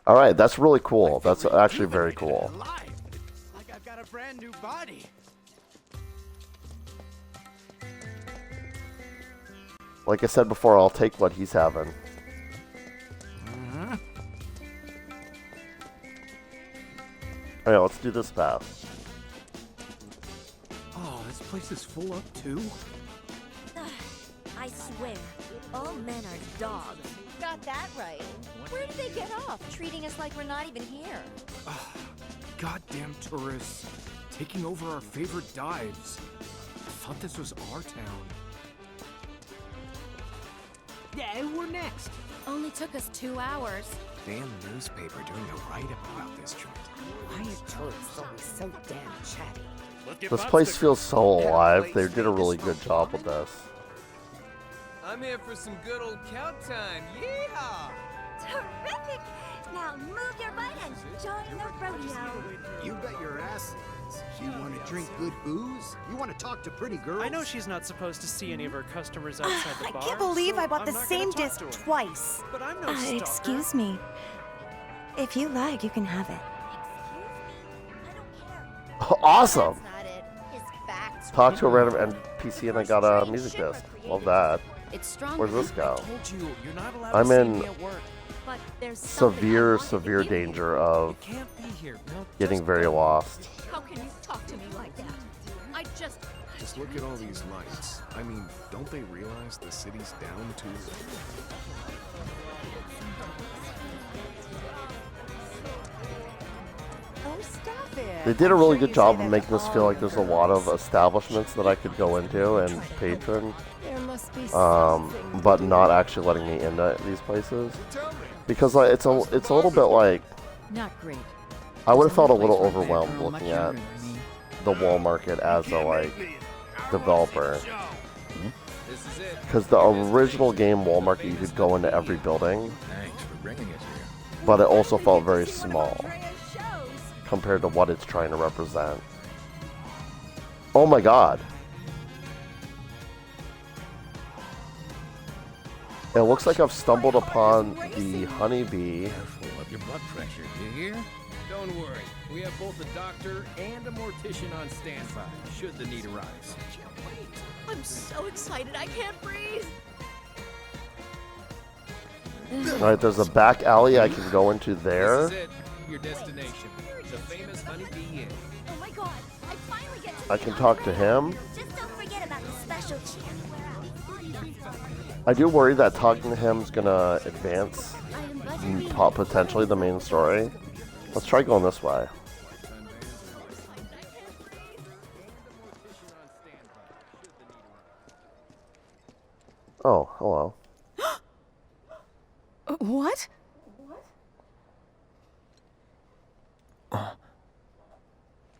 Alright, that's really cool. That's actually very cool.
Like I've got a brand new body.
Like I said before, I'll take what he's having. Alright, let's do this path.
Oh, this place is full up too?
I swear, all men are dogs. Got that right. Where did they get off, treating us like we're not even here?
Goddamn tourists. Taking over our favorite dives. I thought this was our town.
Yeah, we're next.
Only took us 2 hours.
Damn newspaper doing a write-up about this joint.
Why are tourists always so damn chatty?
This place feels so alive. They did a really good job with this.
I'm here for some good old count time. Yeehaw!
Terrific! Now move your butt and join the rodeo.
You bet your ass is. You want to drink good booze? You want to talk to pretty girls?
I know she's not supposed to see any of her customers outside the bar.
I can't believe I bought
so
the
I'm
same
not gonna talk
disc
to her.
twice.
But I'm no stalker.
Excuse me. If you like, you can have it.
Awesome!
That's not it. His facts.
Talk to a random NPC and I got a music disc. Love that.
It's strong.
Where's this go?
I told you, you're not allowed
I'm
to see
in
me at work.
But there's
severe danger of
Can't be here. No,
getting very lost.
How can you talk to me like that? I just.
Just look at all these lights. I mean, don't they realize the city's down to...
Oh, stop it.
They did a really good job of making this feel like there's a lot of establishments that I could go into and patron,
There must be
but not actually letting me into these places because like, it's a little bit like
Not great.
I would have felt a little overwhelmed looking at the wall market as a like developer. Because the original game wall market, you could go into every building,
Thanks for bringing us here.
but it also felt very small compared to what it's trying to represent. Oh my god. It looks like I've stumbled upon the honeybee.
Careful of your blood pressure, you hear?
Don't worry. We have both a doctor and a mortician on standby, should the need arise.
I'm so excited I can't breathe.
Alright, there's a back alley I can go into there.
This is it, your destination, the famous honeybee inn.
Oh my god, I finally get to
I can talk to him.
Just don't forget about the special cheer.
I do worry that talking to him is gonna advance potentially the main story. Let's try going this way. Oh, hello.
What?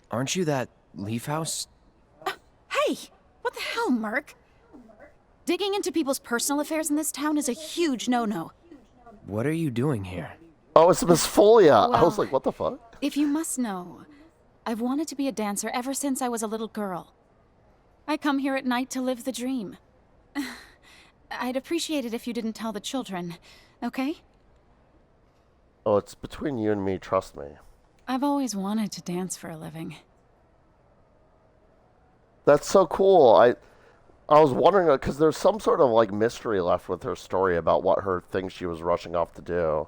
Aren't you that Leaf House?
Hey! What the hell, Merc? Digging into people's personal affairs in this town is a huge no-no.
What are you doing here?
Oh, it's Miss Folia. I was
Well-
like, what the fuck?
If you must know, I've wanted to be a dancer ever since I was a little girl. I come here at night to live the dream. I'd appreciate it if you didn't tell the children, okay?
Oh, it's between you and me, trust me.
I've always wanted to dance for a living.
That's so cool. I was wondering, because there's some sort of like mystery left with her story about what her thing she was rushing off to do.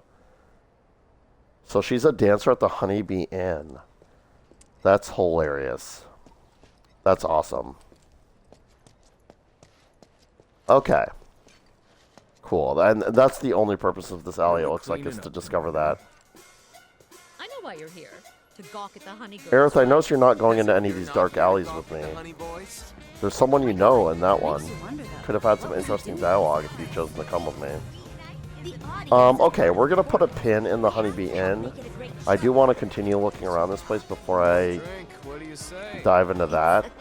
So she's a dancer at the Honeybee Inn. That's hilarious. That's awesome. Okay. Cool. And that's the only purpose of this alley, it looks like, is to discover that.
I know why you're here. To gawk at the honey girls.
Aerith, I notice you're not going into any of these dark alleys with me. There's someone you know in that one. Could have had some interesting dialogue if you'd chosen to come with me. Okay, we're going to put a pin in the Honeybee Inn. I do want to continue looking around this place before I dive into that.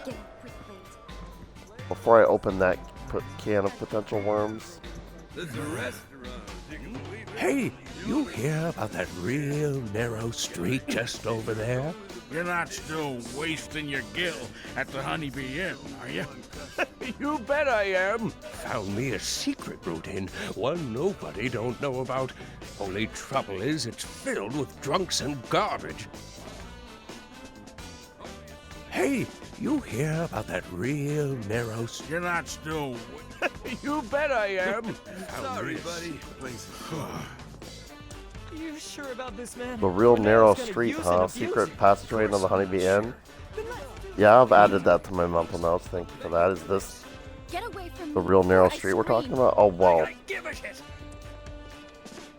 Before I open that can of potential worms.
Hey, you hear about that real narrow street just over there?
You're not still wasting your gill at the Honeybee Inn, are you?
You bet I am. Found me a secret route in, one nobody don't know about. Only trouble is it's filled with drunks and garbage. Hey, you hear about that real narrow street?
You're not still...
You bet I am.
Sorry, buddy.
You sure about this, man?
The real narrow street, huh? Secret passageway into the Honeybee Inn? Yeah, I've added that to my mental notes. Thank you for that. Is this the real narrow street we're talking about? Oh, well.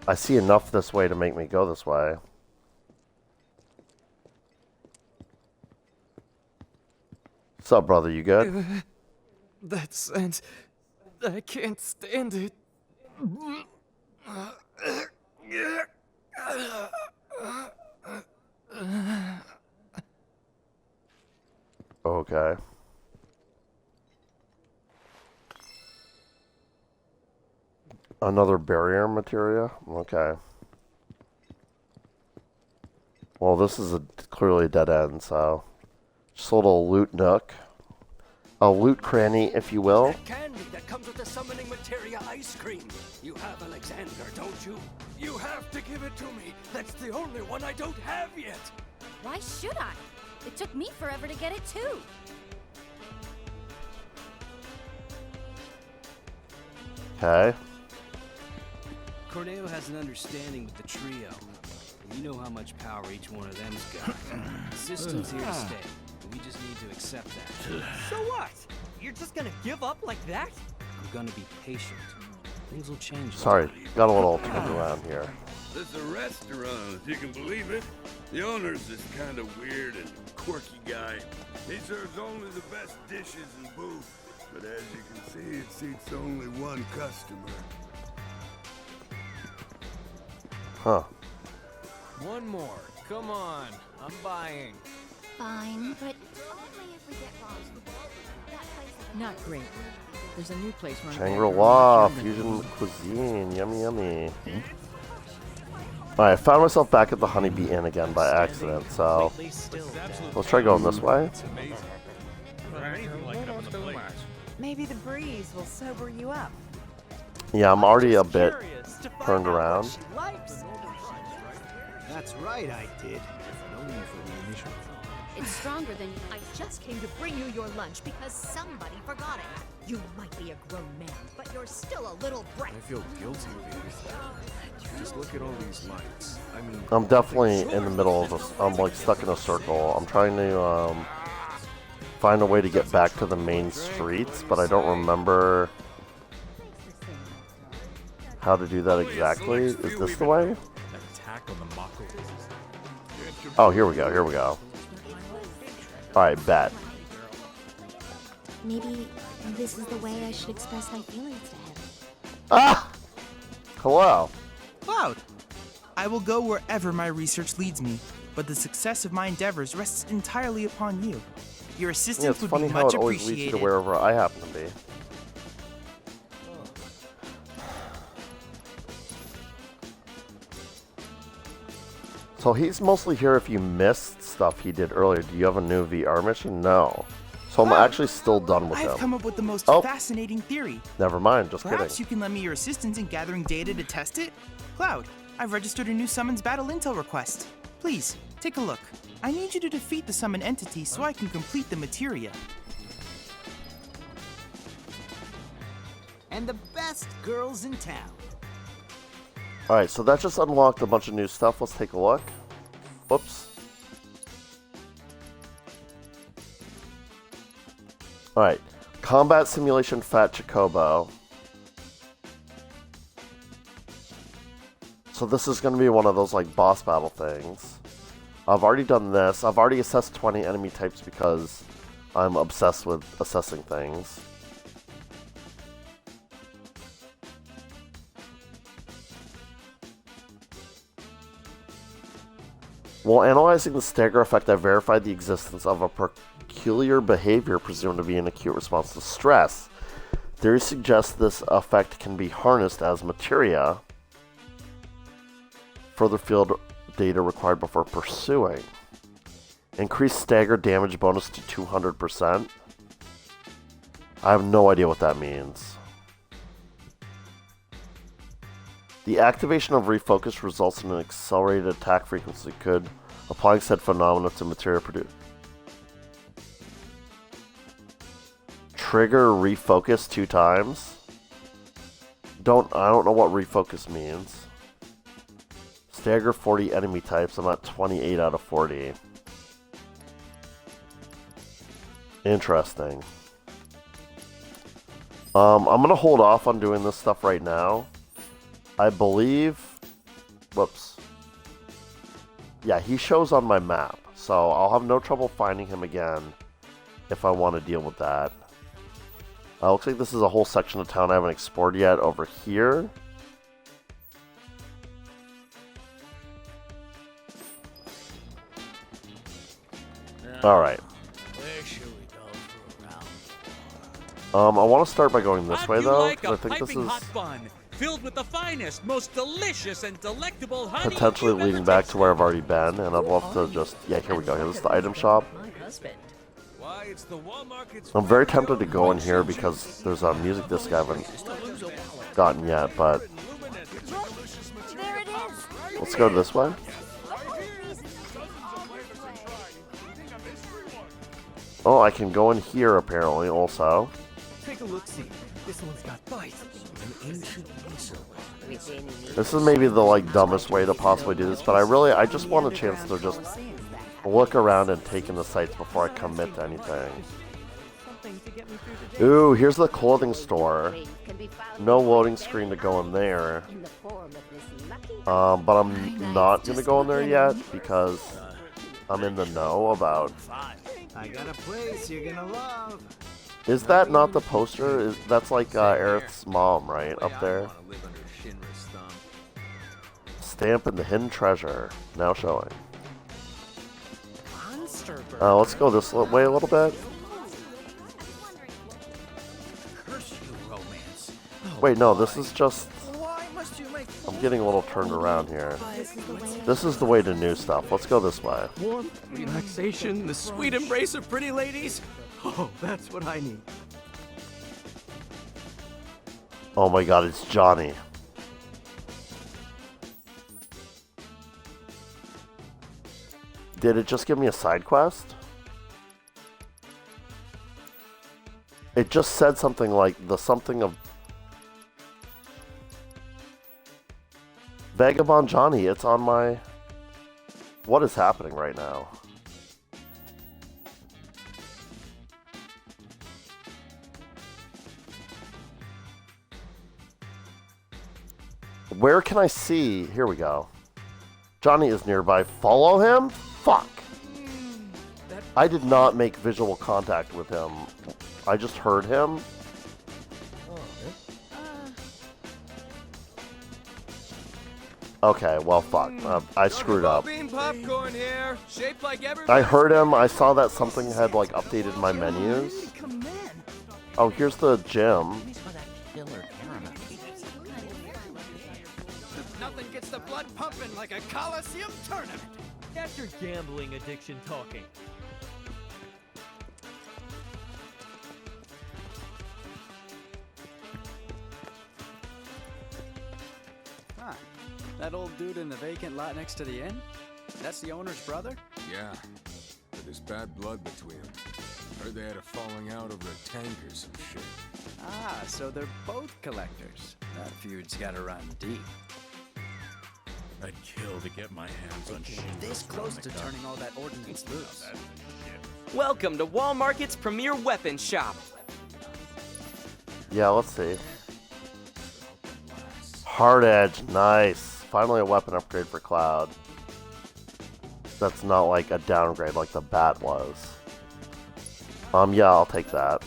I see enough this way to make me go this way. What's up, brother? You good?
That scent. I can't stand it.
Okay. Another barrier materia? Okay. Well, this is clearly a dead end, so... Just a little loot nook. A loot cranny, if you will.
Candy that comes with the summoning materia ice cream. You have Alexander, don't you? You have to give it to me. That's the only one I don't have yet.
Why should I? It took me forever to get it too.
Okay.
Corneo has an understanding with the trio. And you know how much power each one of them's got. The system's here to stay. We just need to accept that.
So what? You're just gonna give up like that?
I'm gonna be patient. Things will change.
Sorry, got a little turned around here.
This is a restaurant, if you can believe it. The owner's this kind of weird and quirky guy. He serves only the best dishes and booze. But as you can see, it seats only one customer.
Huh.
One more. Come on. I'm buying.
Fine, but
only if we get robbed.
Not great. There's a new place run.
Shangri-La, fusion cuisine, yummy yummy. Alright, I found myself back at the Honeybee Inn again by accident, so let's try going this way.
Maybe the breeze will sober you up.
Yeah, I'm already a bit turned around.
That's right, I did. No need for the initial.
it's stronger than you.
I just came to bring you your lunch because somebody forgot it. You might be a grown man, but you're still a little brat.
I feel guilty being Just look at all these lights. I mean,
I'm definitely in the middle of a, I'm like stuck in a circle. I'm trying to find a way to get back to the main streets, but I don't remember how to do that exactly. Is this the way? Oh, here we go, here we go. Alright, bet.
Maybe this is the way I should express my feelings to him.
Ah! Hello.
Cloud! I will go wherever my research leads me, but the success of my endeavors rests entirely upon you. Your
Yeah,
assistance
it's
would
funny
be
how
much
it always leads you to
appreciated.
wherever I happen to be. So he's mostly here if you missed stuff he did earlier. Do you have a new VR mission? No. So I'm actually still done with
I've
him.
come up with the most
Oh.
fascinating theory.
Never mind, just
Perhaps
kidding.
you can lend me your assistance in gathering data to test it? Cloud, I've registered a new summons battle intel request. Please, take a look. I need you to defeat the summon entity so I can complete the materia.
And the best girls in town.
Alright, so that just unlocked a bunch of new stuff. Let's take a look. Whoops. Alright. Combat Simulation Fat Chocobo. So this is going to be one of those like boss battle things. I've already done this. I've already assessed 20 enemy types because I'm obsessed with assessing things. While analyzing the stagger effect, I verified the existence of a peculiar behavior presumed to be an acute response to stress. Theory suggests this effect can be harnessed as materia. Further field data required before pursuing. Increased stagger damage bonus to 200%. I have no idea what that means. The activation of refocus results in an accelerated attack frequency. Could applying said phenomena to materia produce trigger refocus 2 times? I don't know what refocus means. Stagger 40 enemy types. I'm at 28 out of 40. Interesting. I'm gonna hold off on doing this stuff right now. I believe... Whoops. Yeah, he shows on my map, so I'll have no trouble finding him again if I want to deal with that. Looks like this is a whole section of town I haven't explored yet over here. Alright.
Where should we go for a round?
I want to start by going this way, though,
Like
because
a
I think this
piping
is
hot bun filled with the finest, most delicious and delectable honey.
potentially leading back to where I've already been, and I'd love to just... Yeah, here we go. This is the item shop. I'm very tempted to go in here because there's a music disc I haven't gotten yet, but... Let's go this way. Oh, I can go in here apparently also.
Take a look, see. This one's got bites. An ancient
This is maybe the like dumbest way to possibly do this, but I just want a chance to just look around and take in the sights before I commit to anything. Ooh, here's the clothing store. No loading screen to go in there. But I'm not gonna go in there yet because I'm in the know about...
I got a place you're gonna love.
Is that not the poster? That's like Aerith's mom, right? Up there. Stamp and the hidden treasure. Now showing. Let's go this way a little bit. Wait, no, this is just... I'm getting a little turned around here. This is the way to new stuff. Let's go this way.
warmth, relaxation, the sweet embrace of pretty ladies. Oh, that's what I need.
Oh my god, it's Johnny. Did it just give me a side quest? It just said something like the something of Vagabond Johnny. It's on my... What is happening right now? Where can I see? Here we go. Johnny is nearby. Follow him? Fuck. I did not make visual contact with him. I just heard him. Okay, well, fuck. I screwed up.
Bean popcorn here, shaped like
I heard him. I saw that something had, like, updated my menus. Oh, here's the gym.
Nothing gets the blood pumping like a Coliseum tournament.
That's your gambling addiction talking.
Huh. That old dude in the vacant lot next to the inn? That's the owner's brother?
Yeah, but there's bad blood between them. Heard they had a falling out over a tank or some shit.
Ah, so they're both collectors. That feud's gotta run deep.
I'd kill to get my hands on shit.
This close to turning all that ordnance loose.
Welcome to Wall Market's premier weapon shop.
Yeah, let's see. Hard Edge, nice. Finally a weapon upgrade for Cloud. That's not like a downgrade like the bat was. Yeah, I'll take that.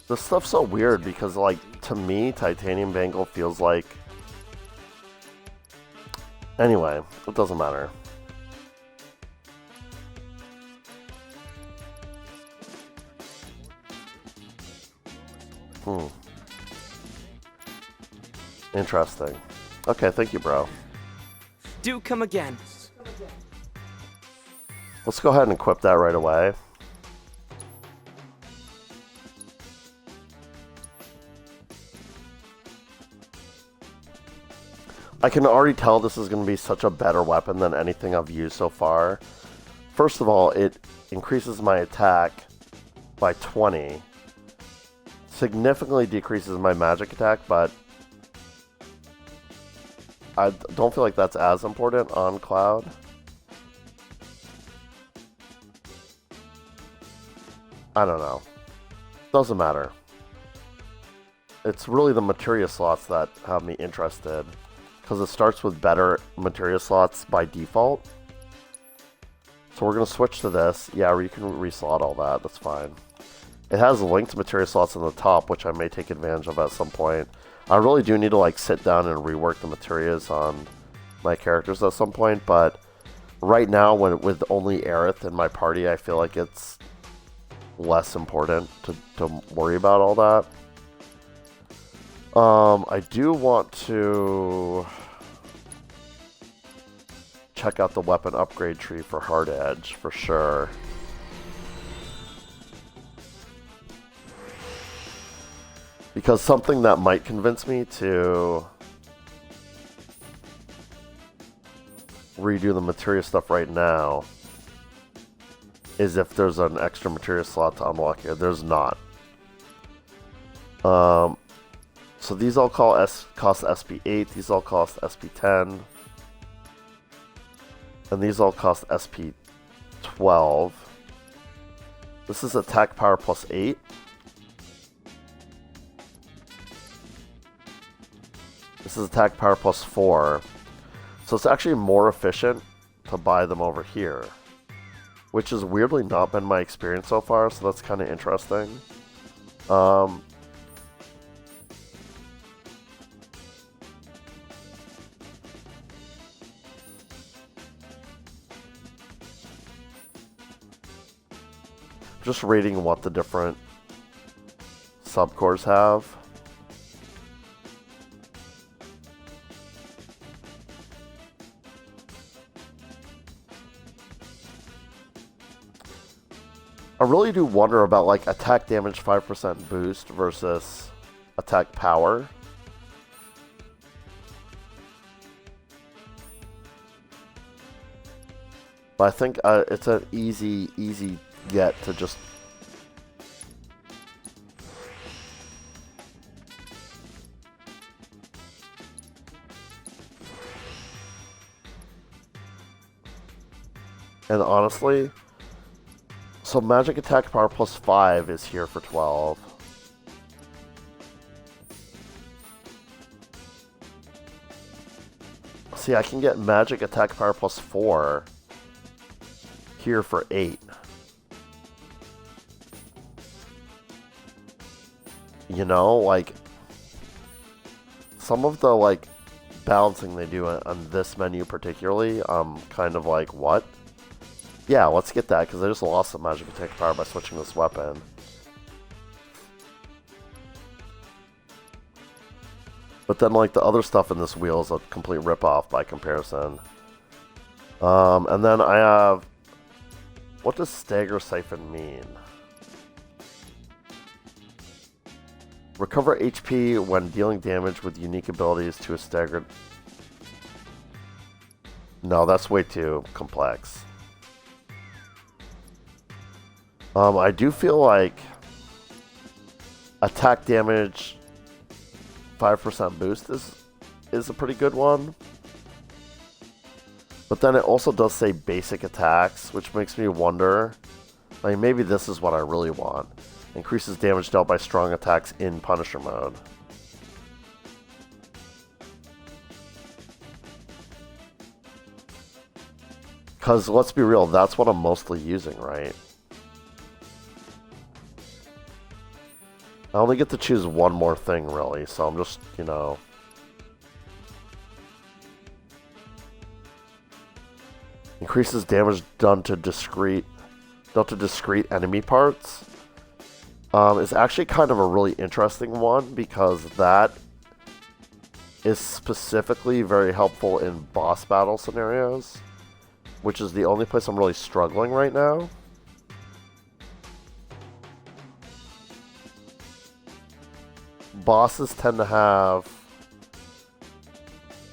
This stuff's so weird because, like, to me, Titanium Bangle feels like... Anyway, it doesn't matter. Interesting. Okay, thank you, bro.
Do come again.
Let's go ahead and equip that right away. I can already tell this is going to be such a better weapon than anything I've used so far. First of all, it increases my attack by 20. Significantly decreases my magic attack, but I don't feel like that's as important on Cloud. I don't know. Doesn't matter. It's really the materia slots that have me interested, because it starts with better materia slots by default. So we're going to switch to this. Yeah, you can reslot all that. That's fine. It has linked materia slots on the top, which I may take advantage of at some point. I really do need to like sit down and rework the materias on my characters at some point, but right now, with only Aerith in my party, I feel like it's less important to worry about all that. I do want to check out the weapon upgrade tree for Hard Edge, for sure. Because something that might convince me to redo the materia stuff right now is if there's an extra materia slot to unlock here. There's not. So these all cost SP8, these all cost SP10, and these all cost SP12. This is attack power plus 8. This is attack power plus 4. So it's actually more efficient to buy them over here, which has weirdly not been my experience so far, so that's kind of interesting. Just rating what the different subcores have. I really do wonder about like attack damage 5% boost versus attack power. But I think it's an easy get to just and honestly, so magic attack power plus 5 is here for 12. See, I can get magic attack power plus 4 here for 8. You know, like, some of the, like, balancing they do on this menu particularly, kind of like, what? Yeah, let's get that, because I just lost some magic attack power by switching this weapon. But then, like, the other stuff in this wheel is a complete ripoff by comparison. And then I have... What does Stagger Siphon mean? Recover HP when dealing damage with unique abilities to a staggered... No, that's way too complex. I do feel like attack damage 5% boost is a pretty good one. But then it also does say basic attacks, which makes me wonder, like maybe this is what I really want. Increases damage dealt by strong attacks in Punisher mode. Because let's be real, that's what I'm mostly using, right? I only get to choose one more thing, really, so I'm just, you know... Increases damage done to discrete enemy parts. Is actually kind of a really interesting one, because that is specifically very helpful in boss battle scenarios, which is the only place I'm really struggling right now. Bosses tend to have,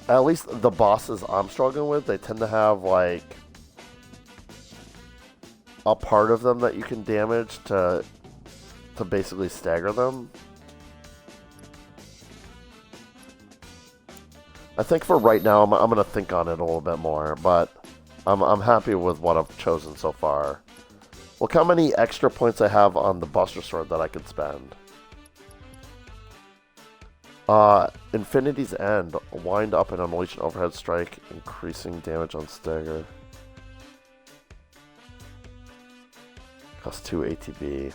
at least the bosses I'm struggling with, they tend to have like a part of them that you can damage to basically stagger them. I think for right now I'm going to think on it a little bit more, but I'm happy with what I've chosen so far. Look how many extra points I have on the Buster Sword that I could spend. Infinity's End. Wind up and unleash an overhead strike, increasing damage on stagger. Costs 2 ATB.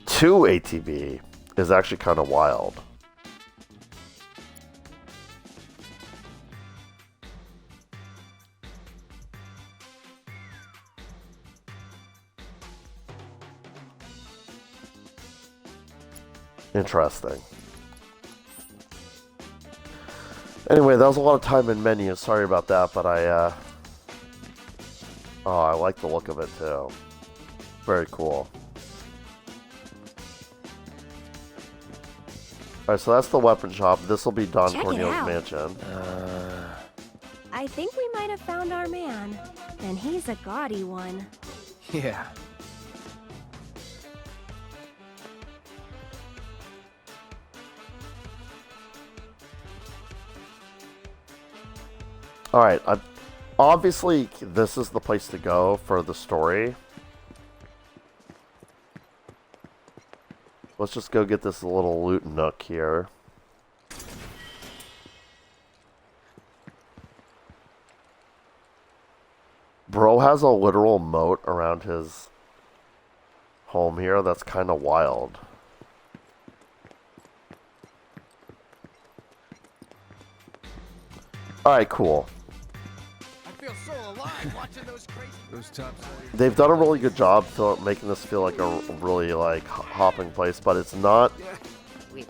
2 ATB is actually kind of wild. Interesting. Anyway, that was a lot of time in menus. Sorry about that, but I like the look of it too. Very cool. Alright, so that's the weapon shop. This will be Don Corneo's mansion.
I think we might have found our man. And he's a gaudy one.
Yeah.
Alright, obviously this is the place to go for the story. Let's just go get this little loot nook here. Bro has a literal moat around his home here. That's kind of wild. Alright, cool.
So alive watching those crazy
They've done a really good job making this feel like a really like hopping place, but it's not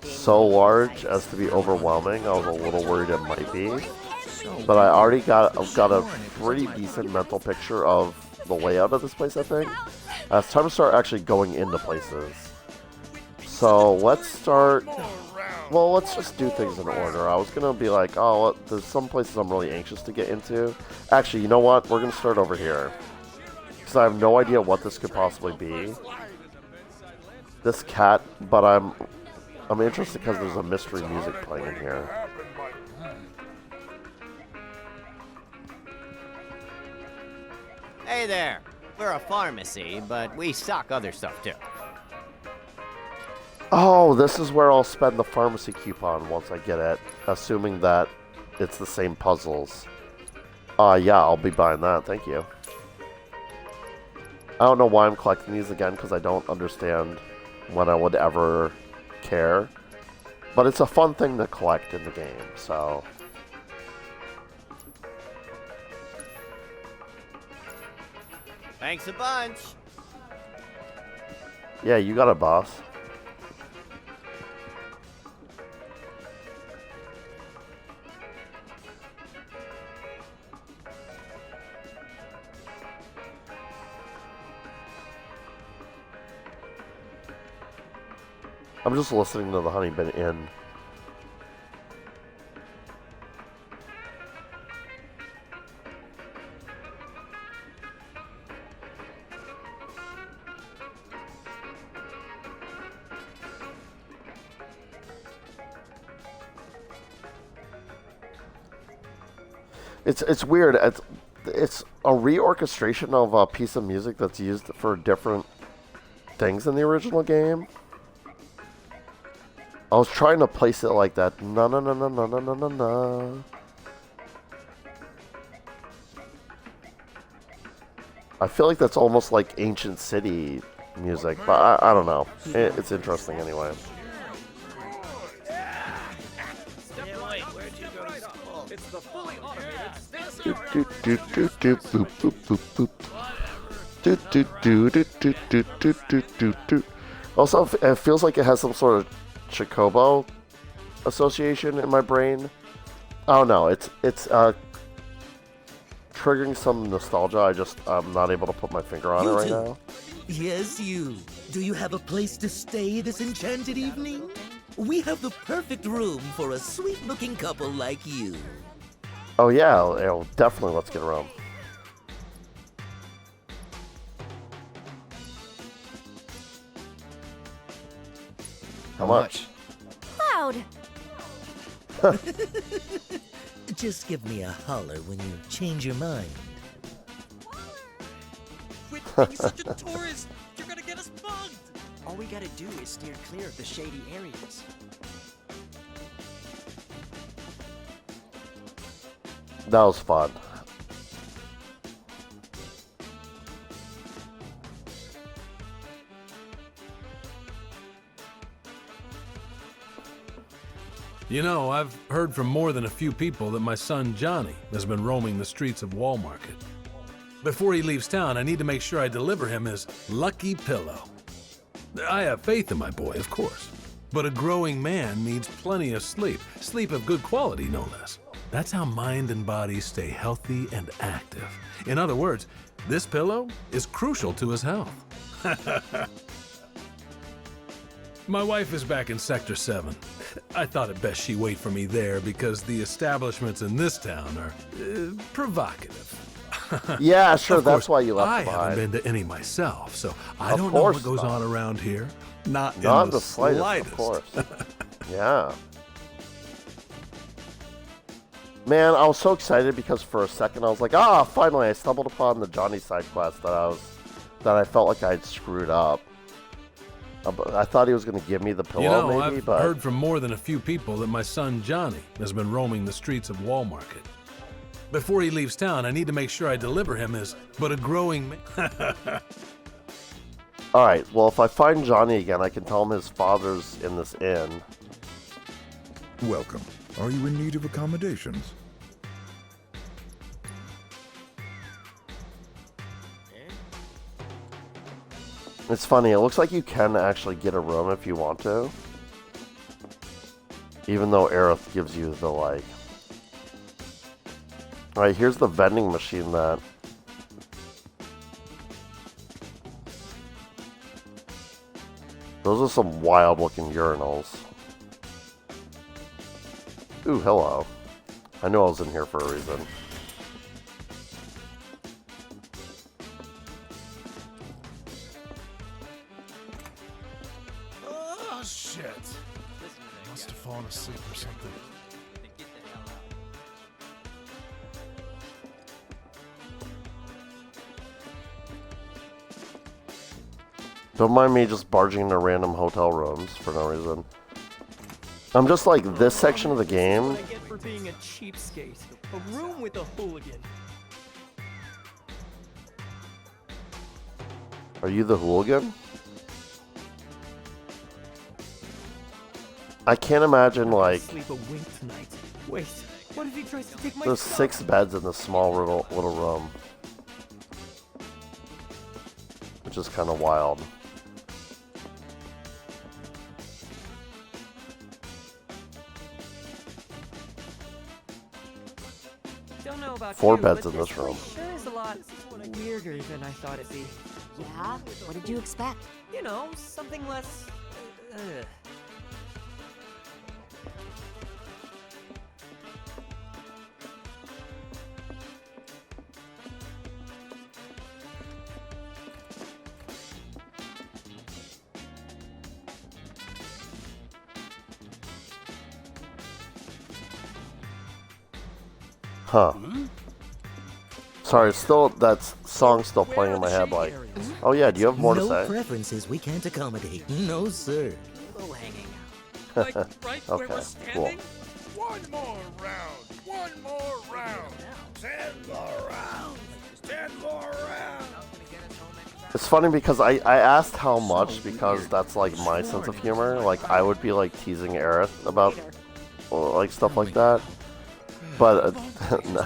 so large as to be overwhelming. I was a little worried it might be, but I already got a pretty decent mental picture of the layout of this place. I think it's time to start actually going into places. So let's start. Well, let's just do things in order. I was going to be like, oh, there's some places I'm really anxious to get into. Actually, you know what? We're going to start over here. Because I have no idea what this could possibly be. This cat, but I'm interested because there's a mystery music playing in here.
Hey there. We're a pharmacy, but we stock other stuff too.
Oh, this is where I'll spend the pharmacy coupon once I get it, assuming that it's the same puzzles. Yeah, I'll be buying that, thank you. I don't know why I'm collecting these again, because I don't understand when I would ever care. But it's a fun thing to collect in the game, so...
Thanks a bunch.
Yeah, you got it, boss. I'm just listening to the Honey Bin Inn. It's weird. It's a reorchestration of a piece of music that's used for different things in the original game. I was trying to place it like that. No, no, no, no, no, no, no, no, no. I feel like that's almost like ancient city music, but I don't know. It's interesting anyway. Also, it feels like it has some sort of Chocobo association in my brain. Oh no, it's triggering some nostalgia. I'm not able to put my finger on it right now.
Yes, you. Do you have a place to stay this enchanted evening? We have the perfect room for a sweet-looking couple like you.
Oh yeah, definitely. Let's get a room. How much?
Cloud!
Just give me a holler when you change your mind.
Quit being such a tourist! You're gonna get us bugged!
All we gotta do is steer clear of the shady areas.
That was fun.
You know, I've heard from more than a few people that my son Johnny has been roaming the streets of Wall Market. Before he leaves town, I need to make sure I deliver him his lucky pillow. I have faith in my boy, of course, but a growing man needs plenty of sleep, sleep of good quality, no less. That's how mind and body stay healthy and active. In other words, this pillow is crucial to his health. My wife is back in Sector 7. I thought it best she wait for me there because the establishments in this town are provocative.
Yeah, sure, that's
course,
why you left
I
behind.
haven't been to any myself, so I
Of
don't know what
course
goes
not.
on around here. Not in
Not
the
slightest, of course. Yeah. Man, I was so excited because for a second I was like, finally I stumbled upon the Johnny side quest that I felt like I'd screwed up. I thought he was going to give me the pillow,
You know,
maybe,
I've
but
heard from more than a few people that my son Johnny has been roaming the streets of Wall Market. Before he leaves town, I need to make sure I deliver him his, but a growing
all right. Well, if I find Johnny again, I can tell him his father's in this inn.
Welcome. Are you in need of accommodations?
It's funny. It looks like you can actually get a room if you want to, even though Aerith gives you the like. All right, here's the vending machine that. Those are some wild-looking urinals. Ooh, hello. I knew I was in here for a reason.
Oh, shit. Must have fallen asleep or something.
Don't mind me just barging into random hotel rooms for no reason. I'm just like, this section of the game.
What I get for being a cheapskate. A room with a hooligan.
Are you the hooligan? I can't imagine like.
Sleep a wink tonight. Wait, what if he tries to take my
There's
stuff?
6 beds in this small little room, which is kind of wild.
Don't know about
4
you,
beds
but
in this room.
place sure is a lot weirder than I thought it'd be.
Yeah? What did you expect?
You know, something less.
Huh. Sorry, still that song's still playing in my head. Like, oh yeah, do you have more to
No
say?
preferences we can't accommodate. No, sir.
Like right where
Okay,
we're
cool.
standing? One more round. One more round. 10 more rounds. 10 more rounds.
It's funny because I asked how much because that's like my sense of humor. Like I would be like teasing Aerith about like stuff like that. But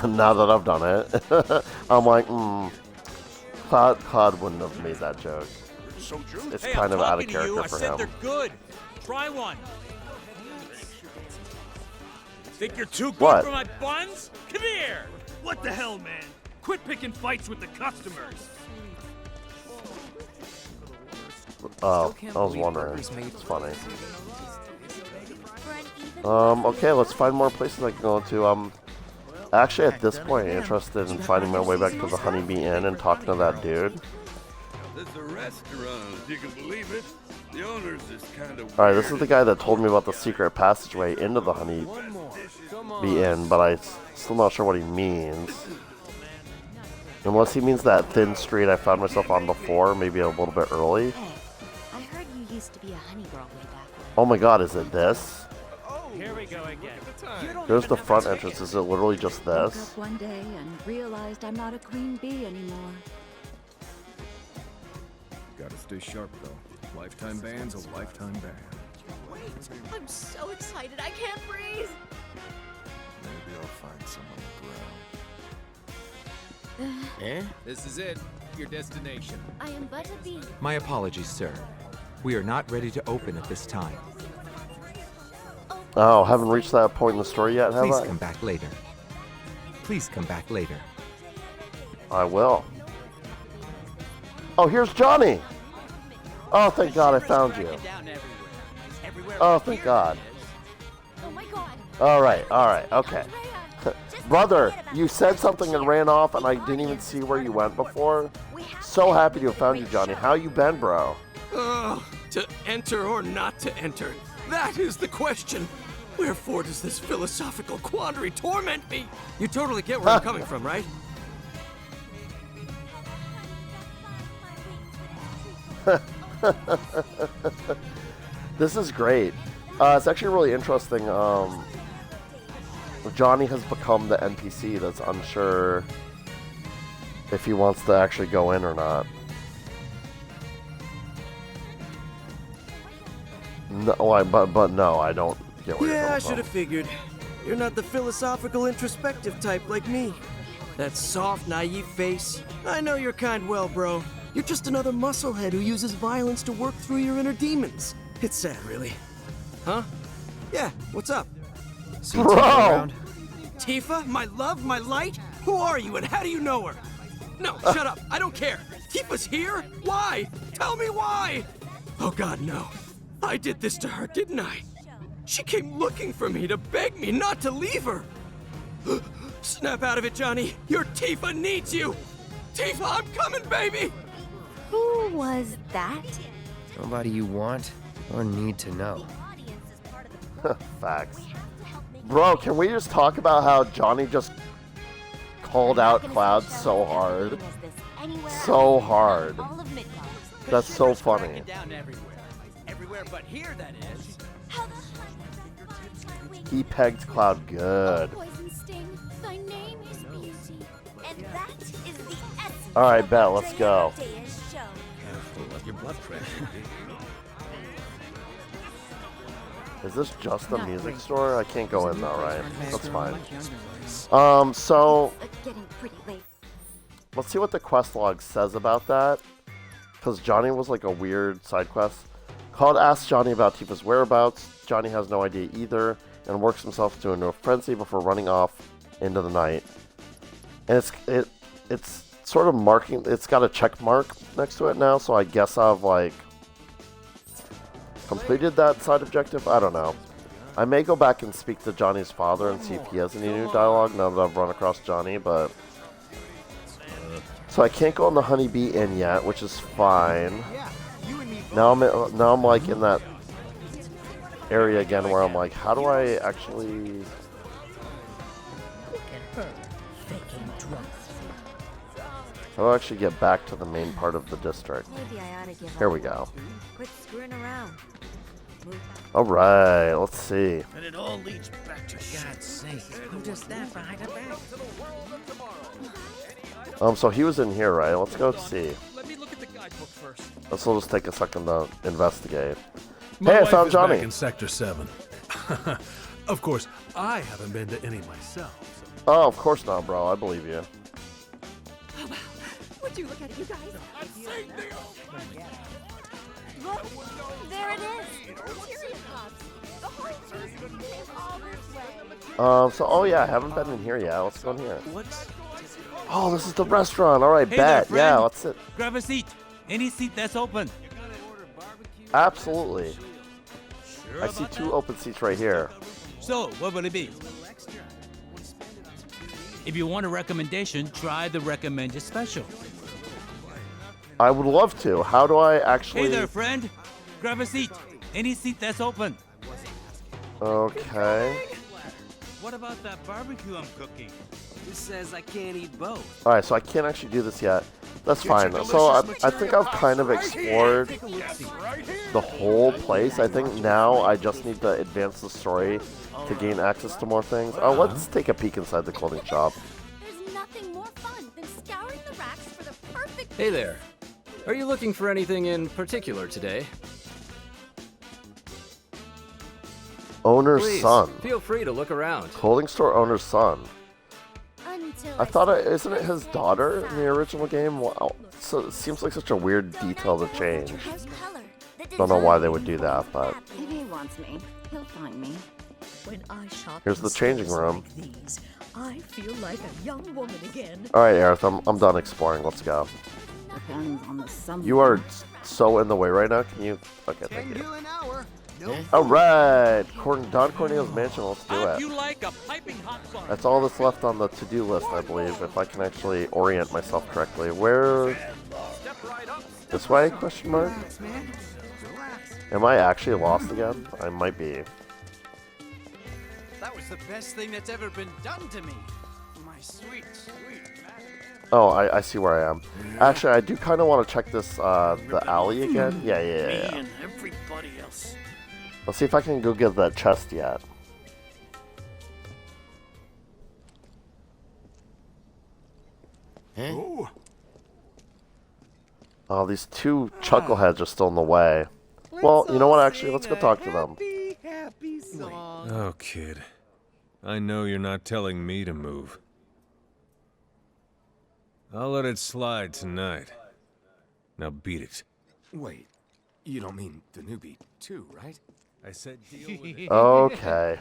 now that I've done it, I'm like, Cloud wouldn't have made that joke. It's
Hey,
kind
I'm
of out of
talking to you.
character
I
for
said
him.
they're good. Try one. Think you're too good
What?
for my buns? Come here. What the hell, man? Quit picking fights with the customers.
Oh, I was wondering. It's funny. Okay, let's find more places I can go to. Actually, at this point, interested in finding my way back to the Honeybee Inn and talking to that dude.
There's a restaurant, if you can believe it. The owner's is kind of
Alright, this is the guy that told me about the secret passageway into the Honeybee Inn, but I'm still not sure what he means. Unless he means that thin street I found myself on before, maybe a little bit early.
Hey, I heard you used to be a honey girl way back when.
Oh my god, is it this?
Here we go again.
There's the front entrance. Is it literally just
Woke
this?
up one day and realized I'm not a queen bee anymore.
Gotta stay sharp, though. Lifetime ban's a lifetime ban.
Wait, I'm so excited I can't breathe.
Maybe I'll find someone around.
This is it. Your destination.
I am but a bee.
My apologies, sir. We are not ready to open at this time.
Oh, haven't reached that point in the story yet, have
Please
I?
come back later. Please come back later.
I will. Oh, here's Johnny! Oh, thank God I found you. Oh, thank God.
Oh my god.
Alright, okay. Brother, you said something and ran off and I didn't even see where you went before. So happy to have found you, Johnny. How you been, bro?
To enter or not to enter? That is the question. Wherefore does this philosophical quandary torment me? You totally get where I'm coming from, right?
This is great. It's actually really interesting. Johnny has become the NPC that's unsure if he wants to actually go in or not. No, but no, I don't get where you're
Yeah, I
coming
should
from.
have figured. You're not the philosophical, introspective type like me. That soft, naive face. I know your kind well, bro. You're just another musclehead who uses violence to work through your inner demons. It's sad, really. Huh? Yeah, what's up?
See Tifa around?
Tifa? My love? My light? Who are you and how do you know her? No, shut up. I don't care. Tifa's here? Why? Tell me why! Oh god, no. I did this to her, didn't I? She came looking for me to beg me not to leave her. Snap out of it, Johnny. Your Tifa needs you. Tifa, I'm coming, baby.
Who was that?
Nobody you want or need to know.
Facts. Bro, can we just talk about how Johnny just called out Cloud so hard? So hard. That's so funny.
Everywhere but here, that is.
He pegged Cloud good.
Poison sting. Thy name is beauty. And that is the essence.
Alright, bet, let's go.
Careful of your blood pressure.
Is this just a music store? I can't go in though, right? That's fine. So let's see what the quest log says about that. Because Johnny was like a weird side quest. Cloud asks Johnny about Tifa's whereabouts. Johnny has no idea either and works himself into a frenzy before running off into the night. And it's sort of marking. It's got a check mark next to it now, so I guess I've like completed that side objective. I don't know. I may go back and speak to Johnny's father and see if he has any new dialogue now that I've run across Johnny, but so I can't go in the Honeybee Inn yet, which is fine. Now I'm like in that area again where I'm like, how do I actually? So I'll actually get back to the main part of the district.
Maybe I ought to give
Here
up.
we go.
Quit screwing around.
Alright, let's see.
And it all leads back to God's sake. Who does that behind her back?
So he was in here, right? Let's go see.
Let me look at the guidebook first.
Let's just take a second to investigate.
My
Hey, I
wife
found
is
Johnny.
back in Sector 7. Of course, I haven't been to any myself.
Oh, of course not, bro. I believe you.
Would you look at it, you guys?
Look, there it is. Materia pots. The whole system came all this way.
Oh yeah, I haven't been in here yet. Let's go in here.
What's...
Oh, this is the restaurant. Alright,
Hey
bet.
there,
Yeah,
friend.
let's sit.
Grab a seat. Any seat that's open.
Absolutely. I see two open seats right here.
So, what will it be? If you want a recommendation, try the recommended special.
I would love to. How do I actually...
Hey there, friend. Grab a seat. Any seat that's open.
Okay.
What about that barbecue I'm cooking? Who says I can't eat both?
Alright, so I can't actually do this yet. That's fine. So I think I've kind of explored the whole place. I think now I just need to advance the story to gain access to more things. Oh, let's take a peek inside the clothing shop.
There's nothing more fun than scouring the racks for the perfect
Hey there. Are you looking for anything in particular today?
Owner's
Please,
son.
feel free to look around.
Clothing store owner's son.
until
I thought, isn't it his daughter in the original game? Wow. So it seems like such a weird detail to change. Don't know why they would do that, but
If he wants me, he'll find me.
When I shop
here's
in
the changing
stores
room.
like these, I feel like a young woman again.
Alright, Aerith, I'm done exploring. Let's go.
Depends on the sum.
You are so in the way right now. Can you... Okay, thank you.
an hour.
Alright! Don Corneo's mansion, let's do
How'd
it.
you like a piping hot bar?
That's all that's left on the to-do list, I believe, if I can actually orient myself correctly. Where... This way, question mark? Am I actually lost again? I might be.
That was the best thing that's ever been done to me. My sweet, sweet.
Oh, I see where I am. Actually, I do kind of want to check this, the alley again. Yeah.
Me and everybody else.
Let's see if I can go get that chest yet.
Oh.
Oh, these two chuckleheads are still in the way. Well, you know what, actually, let's go talk to them.
Happy song.
Oh, kid. I know you're not telling me to move. I'll let it slide tonight. Now beat it.
Wait, you don't mean the newbie too, right?
I said deal with it.
Okay.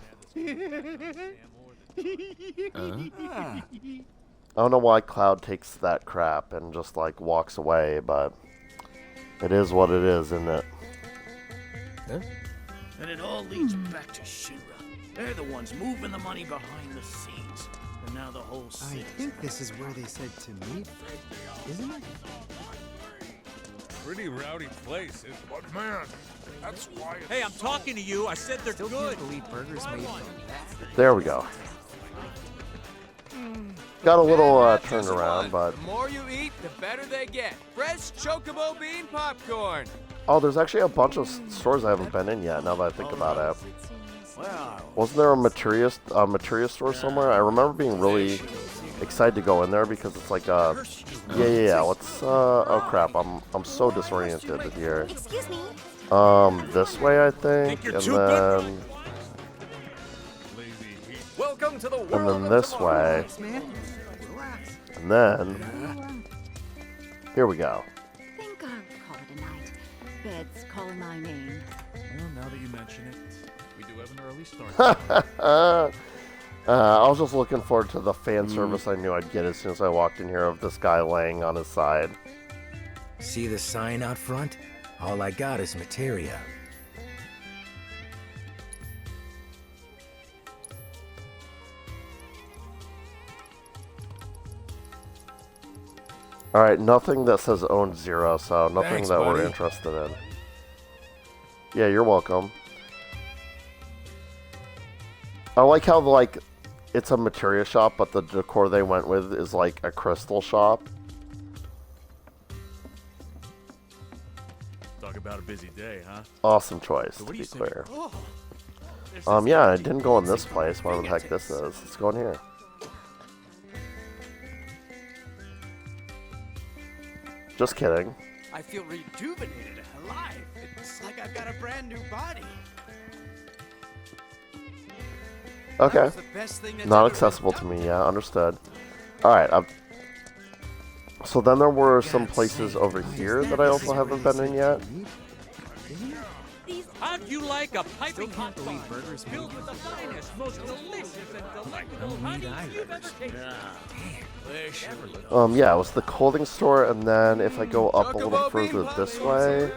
Ah.
I don't know why Cloud takes that crap and just, like, walks away, but it is what it is, isn't it?
And it all leads back to Shinra. They're the ones moving the money behind the scenes. And now the whole
I
city.
think this is where they said to meet, isn't it?
Pretty rowdy place, isn't it?
But man, that's why it's
Hey, I'm talking to you. I said they're
Still
good.
can't believe burgers made from that.
There we go. Got a little turnaround, but...
The more you eat, the better they get. Fresh Chocobo bean popcorn.
Oh, there's actually a bunch of stores I haven't been in yet, now that I think about it. Wasn't there a materia store somewhere? I remember being really excited to go in there because it's like yeah. What's oh crap, I'm so disoriented here.
Excuse me.
This way I think, and then
Welcome to the world
and then
of
this
tomorrow.
way, and then here we go.
Think I'll call it a night. Bed's calling my name.
Well, now that you mention it, we do have an early start.
I was just looking forward to the fan service I knew I'd get as soon as I walked in here of this guy laying on his side.
See the sign out front? All I got is materia.
Alright, nothing that says owned 0, so nothing
Thanks,
that we're
buddy.
interested in. Yeah, you're welcome. I like how, like, it's a materia shop, but the decor they went with is, like, a crystal shop.
Talk about a busy day, huh?
Awesome choice, to be clear. Yeah, I didn't go in this place. Whatever the heck this is. Let's go in here. Just kidding.
I feel rejuvenated, alive. It's like I've got a brand new body.
Okay. Not accessible to me, yeah, understood. Alright, so then there were some places over here that I also haven't been in yet.
How'd you like a piping hot burgers filled with the finest, most delicious and delightful honey you've ever tasted?
Yeah, it was the clothing store, and then if I go up a little further this way...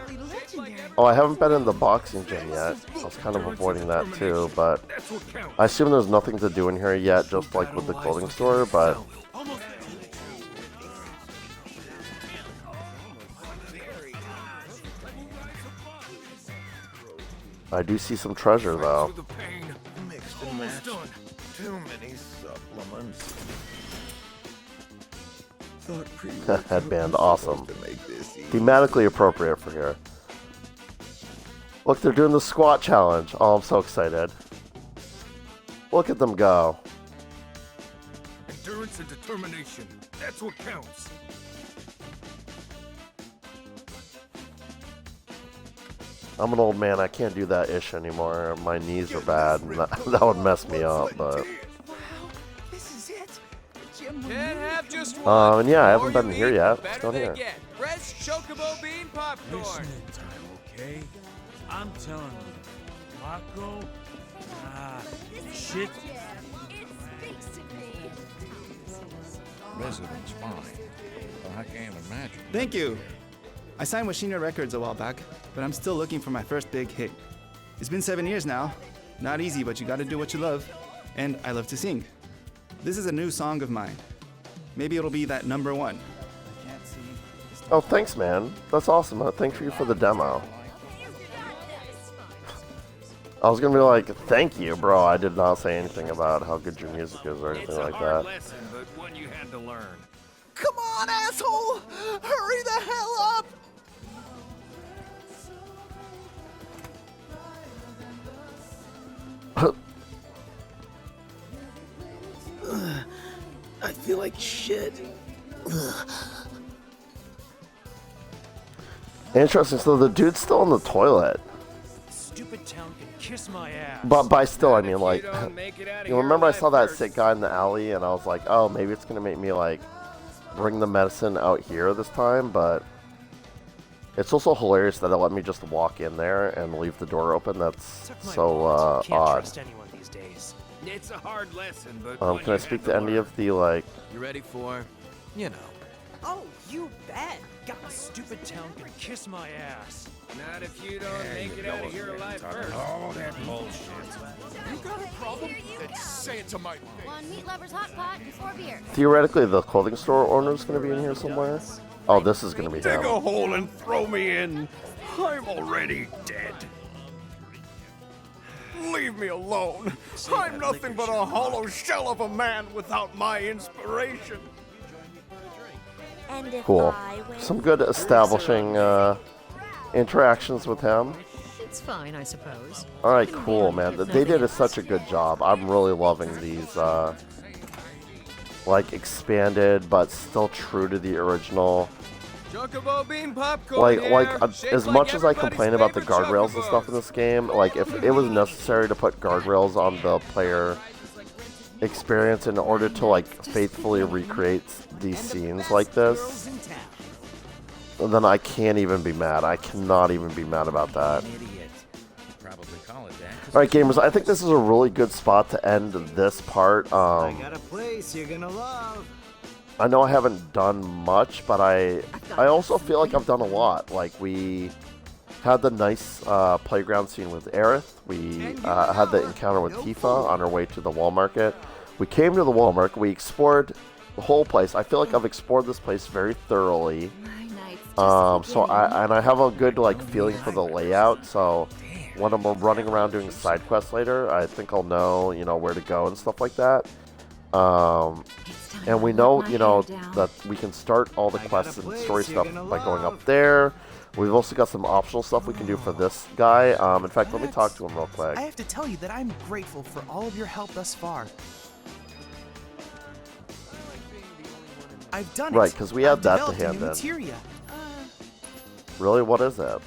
Oh, I haven't been in the boxing gym yet. I was kind of avoiding that too, but... I assume there's nothing to do in here yet, just like with the clothing store, but... I do see some treasure, though.
Almost done. Too many supplements.
Headband, awesome. Thematically appropriate for here. Look, they're doing the squat challenge. Oh, I'm so excited. Look at them go.
Endurance and determination. That's what counts.
I'm an old man. I can't do that ish anymore. My knees are bad, and that would mess me up. But and yeah, I haven't been here yet. Let's go in here.
Fresh chocobo bean popcorn.
Listening time, okay? I'm telling you, Marco. Shit.
Residence fine. But I can't imagine.
Thank you. I signed with Senior Records a while back, but I'm still looking for my first big hit. It's been 7 years now. Not easy, but you gotta do what you love. And I love to sing. This is a new song of mine. Maybe it'll be that #1. I can't see.
Oh, thanks, man. That's awesome. Thank you for the demo. I was gonna be like, thank you, bro. I did not say anything about how good your music is or anything like that.
Lesson, but one you had to learn.
Come on, asshole! Hurry the hell up!
I feel like shit.
Interesting. So the dude's still in the toilet.
Stupid town can kiss my ass.
But by still, I mean like, you remember I saw that sick guy in the alley, and I was like, oh, maybe it's gonna make me like bring the medicine out here this time. But it's also hilarious that it let me just walk in there and leave the door open. That's so
Can't
odd.
trust anyone these days.
It's a hard lesson, but
Can I speak to any of the like?
You ready for, you know?
Oh, you bet. Got a stupid town can kiss my ass.
Not if you don't make it out of here alive first.
All that bullshit.
You got a problem? Then say it to my face.
One meat lover's hot pot and 4 beers.
Theoretically, the clothing store owner's gonna be in here somewhere. Oh, this is gonna be
Dig
him.
a hole and throw me in. I'm already dead. Leave me alone. I'm nothing but a hollow shell of a man without my inspiration.
And if
Cool.
I win,
Some good establishing interactions with him.
It's fine, I suppose.
All right, cool, man. They did such a good job. I'm really loving these, like expanded but still true to the original.
Chocobo bean popcorn
As much as I complain about the guardrails and stuff in this game, like if it was necessary to put guardrails on the player experience in order to like faithfully recreate these scenes like this, then I can't even be mad. I cannot even be mad about that. Alright, gamers, I think this is a really good spot to end this part.
I got a place you're gonna love.
I know I haven't done much, but I also feel like I've done a lot. Like, we had the nice playground scene with Aerith. We had the encounter with Tifa on our way to the wall market. We came to the wall market. We explored the whole place. I feel like I've explored this place very thoroughly. So I have a good like feeling for the layout. So when I'm running around doing side quests later, I think I'll know, where to go and stuff like that. And we know, that we can start all the quests and story stuff by going up there. We've also got some optional stuff we can do for this guy. In fact, let me talk to him real quick.
I have to tell you that I'm grateful for all of your help thus far. I've done it.
Right, because we have that to
developed a
hand
new
in.
materia.
Really? What is it?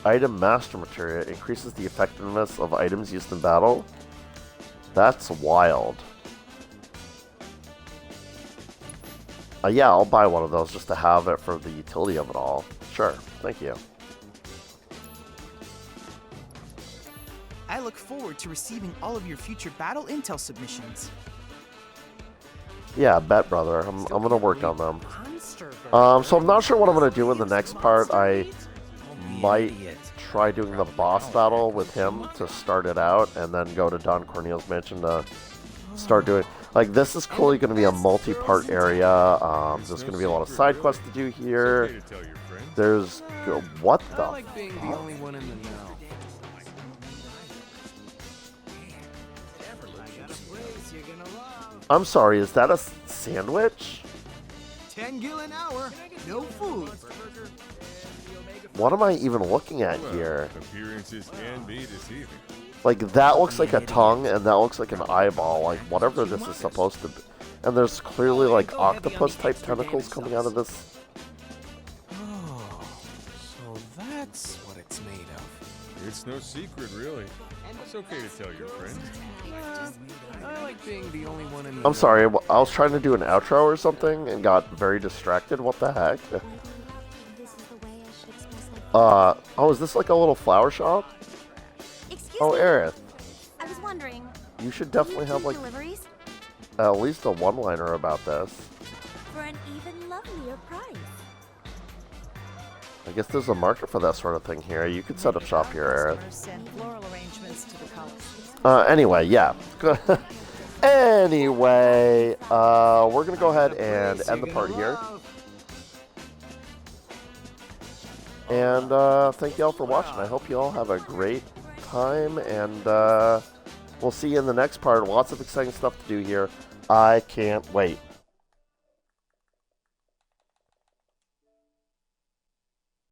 Item Master Materia increases the effectiveness of items used in battle. That's wild. Yeah, I'll buy one of those just to have it for the utility of it all. Sure, thank you.
I look forward to receiving all of your future battle intel submissions.
Yeah, bet, brother. I'm gonna work on them. So I'm not sure what I'm gonna do in the next part. I might try doing the boss battle with him to start it out, and then go to Don Corneo's mansion to start doing. Like, this is clearly going to be a multi-part area. There's going to be a lot of side quests to do here. There's what the?
I like being the only one in the know.
I'm sorry, is that a sandwich?
10 gil an hour, no food.
What am I even looking at here?
Appearances can be deceiving.
Like, that looks like a tongue, and that looks like an eyeball, like, whatever this is supposed to be. And there's clearly, like, octopus-type tentacles coming out of this.
Oh, so that's what it's made of.
It's no secret, really. It's okay to tell your friends.
I like being the only one in the
I'm sorry, I was trying to do an outro or something, and got very distracted. What the heck? Oh, is this like a little flower shop? Oh, Aerith.
I was wondering.
You should definitely have, like,
deliveries
at least a one-liner about this.
for an even lovelier price.
I guess there's a market for that sort of thing here. You could set up shop here,
Send floral arrangements to the colors.
Anyway, yeah. Anyway, we're going to go ahead and end the part here. And thank you all for watching. I hope you all have a great time, and we'll see you in the next part. Lots of exciting stuff to do here. I can't wait.